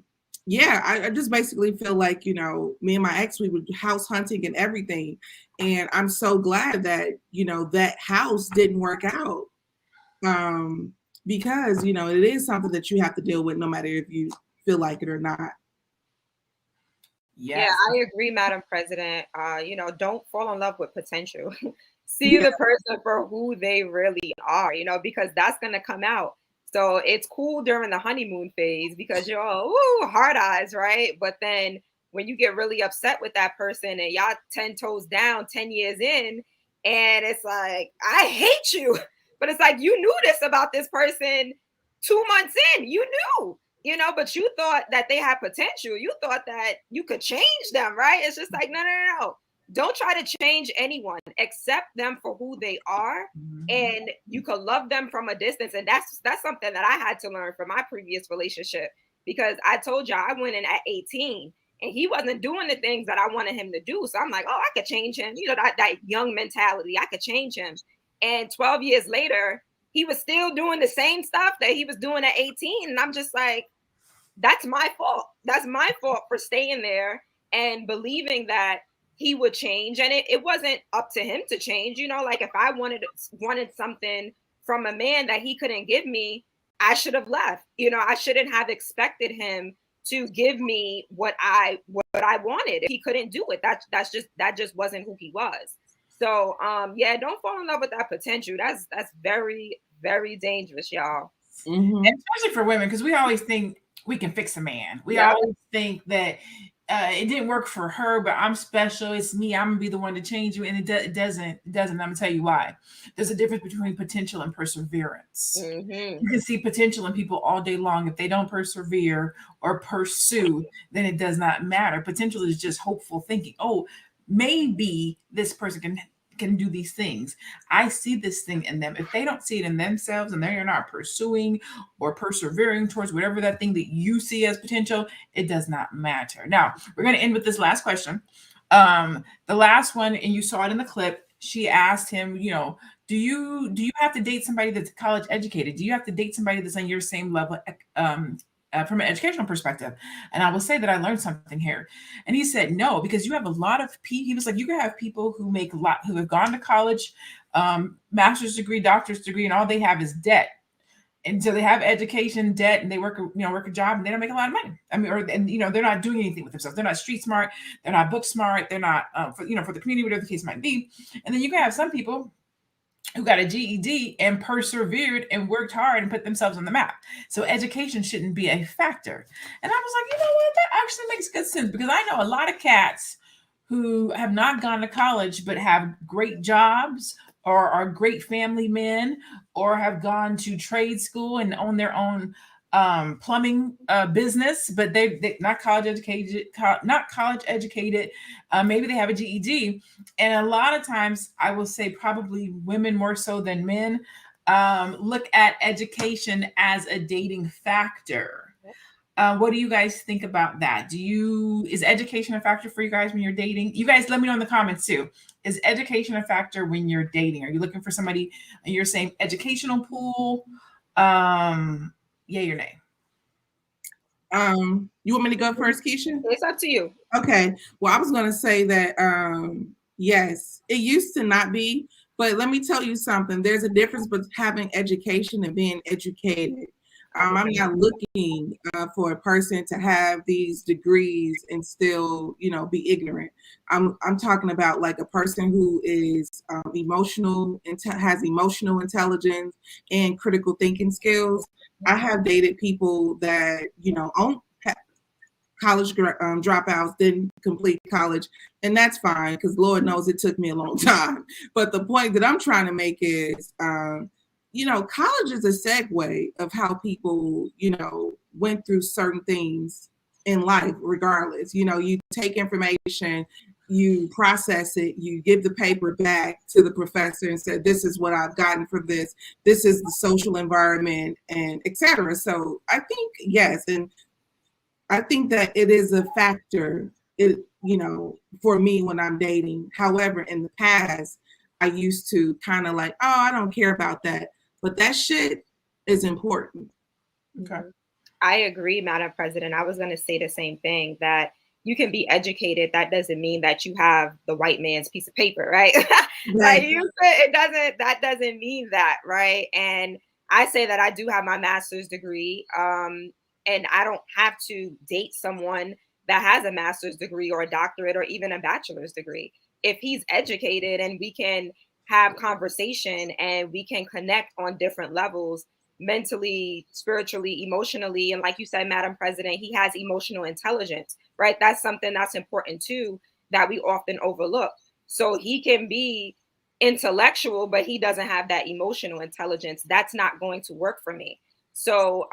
just basically feel like, me and my ex, we were house hunting and everything. And I'm so glad that, that house didn't work out. Because, it is something that you have to deal with no matter if you feel like it or not. Yes. Yeah, I agree, Madam President. Don't fall in love with potential. See the person for who they really are, because that's going to come out. So it's cool during the honeymoon phase because you're all, ooh, hard eyes, right? But then when you get really upset with that person and y'all 10 toes down, 10 years in, and it's like, I hate you. But it's like, you knew this about this person 2 months in, you knew. But you thought that they had potential. You thought that you could change them, right? It's just like, no. Don't try to change anyone. Accept them for who they are, and you could love them from a distance. And that's something that I had to learn from my previous relationship, because I told you I went in at 18 and he wasn't doing the things that I wanted him to do. So I'm like, oh, I could change him. That young mentality, I could change him. And 12 years later, he was still doing the same stuff that he was doing at 18. And I'm just like, that's my fault. That's my fault for staying there and believing that he would change. And it wasn't up to him to change. Like if I wanted something from a man that he couldn't give me, I should have left. I shouldn't have expected him to give me what I wanted. If he couldn't do it, that just wasn't who he was. So don't fall in love with that potential. That's very, very dangerous, y'all. Mm-hmm. Especially for women, because we always think we can fix a man. We always think that it didn't work for her, but I'm special. It's me. I'm gonna be the one to change you, and it doesn't. I'm gonna tell you why. There's a difference between potential and perseverance. Mm-hmm. You can see potential in people all day long. If they don't persevere or pursue, then it does not matter. Potential is just hopeful thinking. Oh, maybe this person can do these things. I see this thing in them. If they don't see it in themselves and they're not pursuing or persevering towards whatever that thing that you see as potential, it does not matter. Now, we're going to end with this last question. The last one, and you saw it in the clip, she asked him, do you have to date somebody that's college educated? Do you have to date somebody that's on your same level from an educational perspective? And I will say that I learned something here. And he said, no, because you have a lot of people. He was like, you can have people who who have gone to college, master's degree, doctor's degree, and all they have is debt. And so they have education, debt, and they work a job, and they don't make a lot of money. I mean, they're not doing anything with themselves. They're not street smart. They're not book smart. They're not for the community, whatever the case might be. And then you can have some people who got a GED and persevered and worked hard and put themselves on the map. So education shouldn't be a factor. And I was like, you know what? That actually makes good sense, because I know a lot of cats who have not gone to college but have great jobs or are great family men or have gone to trade school and own their own plumbing business, but they're not college educated. Maybe they have a GED, and a lot of times, I will say probably women more so than men look at education as a dating factor. What do you guys think about that? Is education a factor for you guys when you're dating? You guys let me know in the comments too. Is education a factor when you're dating? Are you looking for somebody in your same educational pool? Yay or nay? You want me to go first, Keisha? It's up to you. Okay. Well, I was going to say that, yes, it used to not be, but let me tell you something. There's a difference between having education and being educated. I'm not looking for a person to have these degrees and still, be ignorant. I'm talking about like a person who is emotional and has emotional intelligence and critical thinking skills. I have dated people that, own college dropouts, didn't complete college, and that's fine because Lord knows it took me a long time. But the point that I'm trying to make is, college is a segue of how people, went through certain things in life, regardless. You take information, you process it, you give the paper back to the professor and say, this is what I've gotten from this. This is the social environment, and etc. So I think, yes, and I think that it is a factor, for me when I'm dating. However, in the past, I used to kind of like, oh, I don't care about that. But that shit is important. Okay. I agree, Madam President. I was going to say the same thing, that you can be educated. That doesn't mean that you have the white man's piece of paper, right? That doesn't mean that, right? And I say that I do have my master's degree, and I don't have to date someone that has a master's degree or a doctorate or even a bachelor's degree. If he's educated and we can have conversation and we can connect on different levels, mentally, spiritually, emotionally. And like you said, Madam President, he has emotional intelligence, right? That's something that's important too, that we often overlook. So he can be intellectual, but he doesn't have that emotional intelligence. That's not going to work for me. So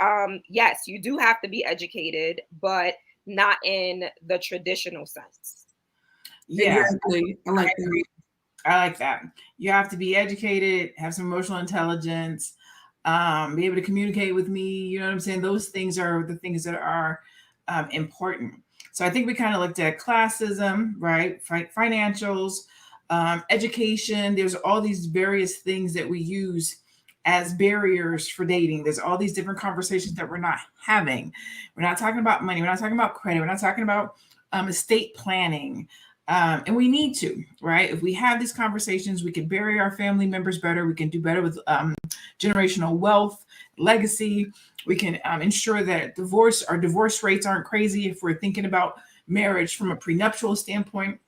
yes, you do have to be educated, but not in the traditional sense. Yeah, exactly. I like that. I like that. You have to be educated, have some emotional intelligence, be able to communicate with me. You know what I'm saying? Those things are the things that are important. So I think we kind of looked at classism, right? Financials, education. There's all these various things that we use as barriers for dating. There's all these different conversations that we're not having. We're not talking about money. We're not talking about credit. We're not talking about estate planning. And we need to, right? If we have these conversations, we can bury our family members better. We can do better with generational wealth, legacy. We can ensure that our divorce rates aren't crazy if we're thinking about marriage from a prenuptial standpoint,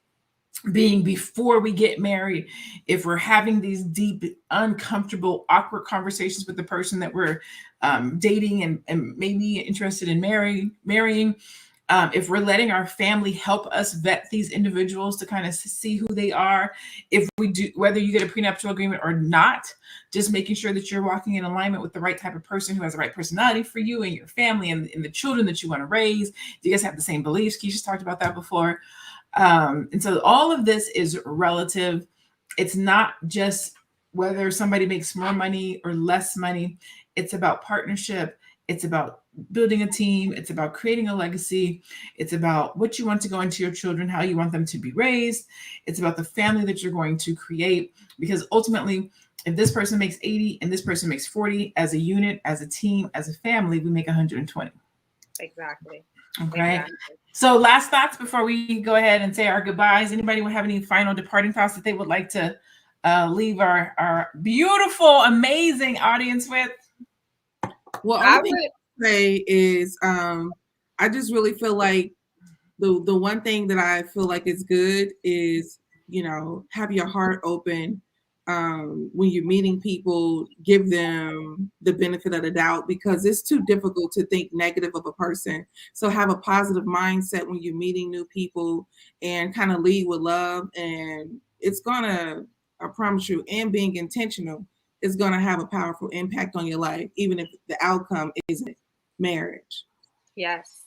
being before we get married. If we're having these deep, uncomfortable, awkward conversations with the person that we're dating and maybe interested in marrying. If we're letting our family help us vet these individuals to kind of see who they are, if we do, whether you get a prenuptial agreement or not, just making sure that you're walking in alignment with the right type of person who has the right personality for you and your family and the children that you want to raise. Do you guys have the same beliefs? Keisha's talked about that before. And so all of this is relative. It's not just whether somebody makes more money or less money. It's about partnership. It's about building a team. It's about creating a legacy. It's about what you want to go into your children, how you want them to be raised. It's about the family that you're going to create. Because ultimately, if this person makes 80 and this person makes 40, as a unit, as a team, as a family, we make 120. Exactly. Okay. Exactly. So last thoughts before we go ahead and say our goodbyes. Anybody would have any final departing thoughts that they would like to leave our beautiful, amazing audience with? Well, I would say is I just really feel like the one thing that I feel like is good is, have your heart open when you're meeting people. Give them the benefit of the doubt, because it's too difficult to think negative of a person. So have a positive mindset when you're meeting new people and kind of lead with love. And it's gonna, I promise you, and being intentional is going to have a powerful impact on your life, even if the outcome isn't marriage. Yes,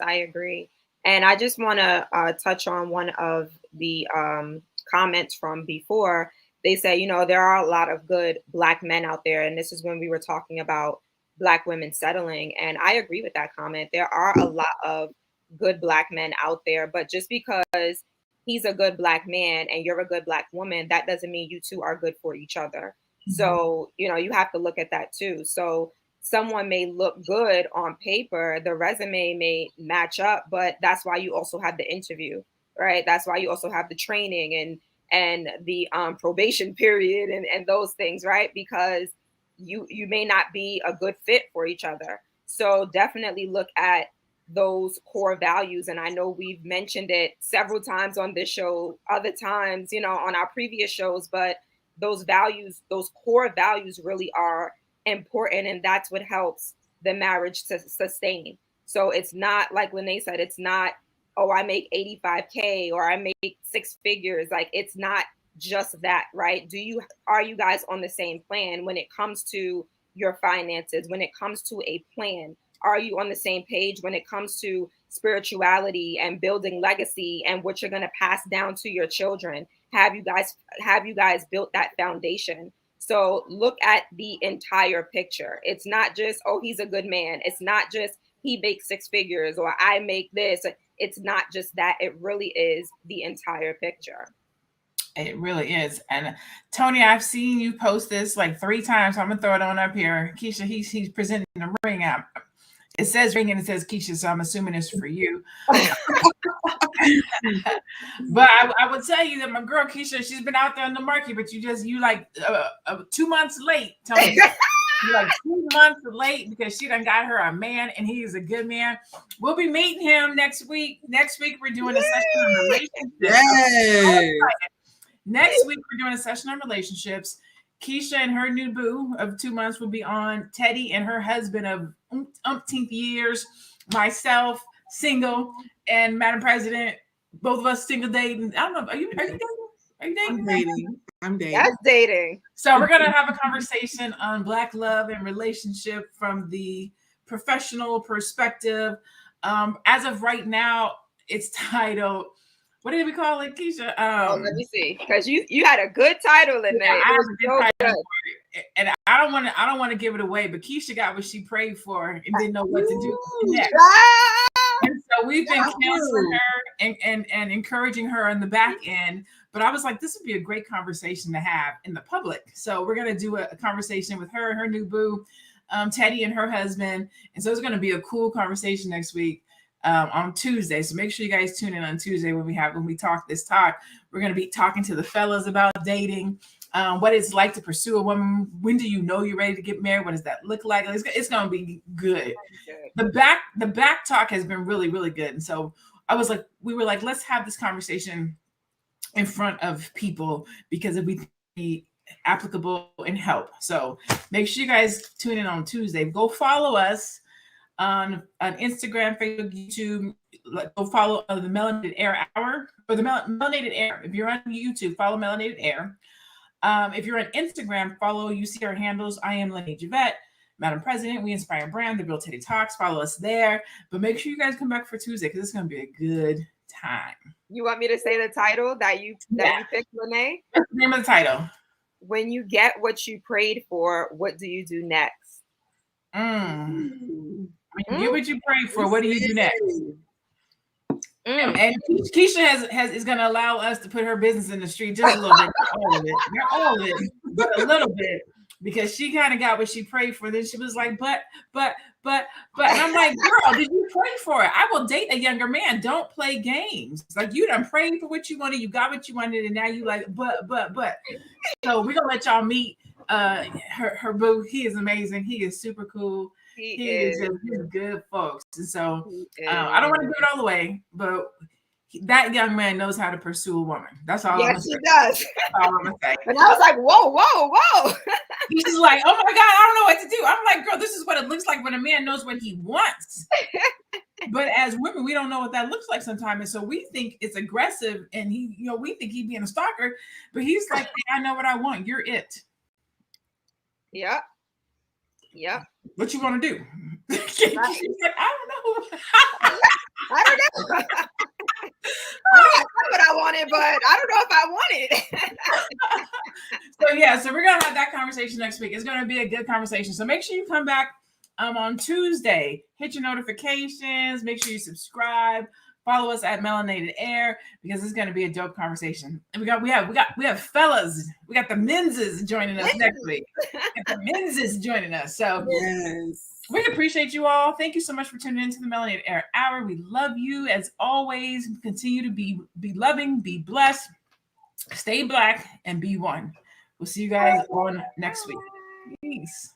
I agree. And I just want to touch on one of the comments from before. They say, there are a lot of good Black men out there. And this is when we were talking about Black women settling. And I agree with that comment. There are a lot of good Black men out there. But just because he's a good Black man and you're a good Black woman, that doesn't mean you two are good for each other. So, you have to look at that too. So someone may look good on paper, the resume may match up, but that's why you also have the interview, right? That's why you also have the training and the probation period and those things, right? Because you may not be a good fit for each other. So definitely look at those core values. And I know we've mentioned it several times on this show, other times, on our previous shows, but those values, those core values really are important. And that's what helps the marriage to sustain. So it's not like LaNee said, it's not, oh, I make 85K or I make 6 figures. Like, it's not just that, right? Are you guys on the same plan when it comes to your finances, when it comes to a plan? Are you on the same page when it comes to spirituality and building legacy and what you're going to pass down to your children? Have you guys built that foundation? So look at the entire picture. It's not just, oh, he's a good man. It's not just he makes 6 figures or I make this. It's not just that. It really is the entire picture. It really is. And Tony, I've seen you post this like 3 times. So I'm gonna throw it on up here. Keisha, he's presenting the ring app. It says ring and it says Keisha, so I'm assuming it's for you. But I would tell you that my girl Keisha, she's been out there in the market, but you like 2 months late. Tony. You're like 2 months late because she done got her a man and he is a good man. We'll be meeting him next week. Next week we're doing a session on relationships. Yes. Next week we're doing a session on relationships. Keisha and her new boo of 2 months will be on. Teddy and her husband of umpteenth years. Myself, single, and Madam President, both of us single dating. I don't know. Are you dating? Are you dating? I'm dating. That's dating. So we're going to have a conversation on Black love and relationship from the professional perspective. As of right now, it's titled, what did we call it, Keisha? Let me see, because you had a good title in there. I have a good title for it. And I don't want to give it away, but Keisha got what she prayed for and didn't know what to do next. And so we've been counseling her and encouraging her on the back end. But I was like, this would be a great conversation to have in the public. So we're going to do a conversation with her and her new boo, Teddy and her husband. And so it's going to be a cool conversation next week on Tuesday. So make sure you guys tune in on Tuesday when we talk this talk. We're going to be talking to the fellas about dating, what it's like to pursue a woman. When do you know you're ready to get married? What does that look like? It's going to be good. The back talk has been really, really good. And so we were like, let's have this conversation in front of people because it would be applicable and help. So make sure you guys tune in on Tuesday. Go follow us on Instagram, Facebook, YouTube. Go follow the Melanated Air Hour or the Melanated Air. If you're on YouTube, follow Melanated Air. If you're on Instagram, follow. You see our handles. I am LaNee Javet, Madam President. We inspire brand. The Real Teddy Talks. Follow us there. But make sure you guys come back for Tuesday because it's going to be a good time. You want me to say the title that you picked, LaNee? What's the name of the title? When you get what you prayed for, what do you do next? When you get what you prayed for, what do you do next? And Keisha is going to allow us to put her business in the street just a little bit, not all of it, but a little bit, because she kind of got what she prayed for. Then she was like, but, and I'm like, girl, did you pray for it? I will date a younger man. Don't play games. Like, you done prayed for what you wanted, you got what you wanted, and now you like, but. So we're gonna let y'all meet her boo. He is amazing. He is super cool. He is just good folks. And so I don't want to give it all away, but that young man knows how to pursue a woman. That's all. Yes, he does. That's all I'm gonna say. And I was like, whoa. He's just like, oh my God, I don't know what to do. I'm like, girl, this is what it looks like when a man knows what he wants. But as women, we don't know what that looks like sometimes. And so we think it's aggressive and we think he's being a stalker, but he's like, hey, I know what I want. You're it. Yeah. What you want to do? She's like, I don't know. I don't know. I know what I wanted, but I don't know if I want it. So we're gonna have that conversation next week. It's gonna be a good conversation. So make sure you come back on Tuesday. Hit your notifications. Make sure you subscribe. Follow us at Melanated Air because it's gonna be a dope conversation. And we have fellas. We got the menses joining us next week. The menses joining us. So yes. We appreciate you all. Thank you so much for tuning into the Melanated Air Hour. We love you as always. Continue to be loving, be blessed, stay Black, and be one. We'll see you guys on next week. Peace.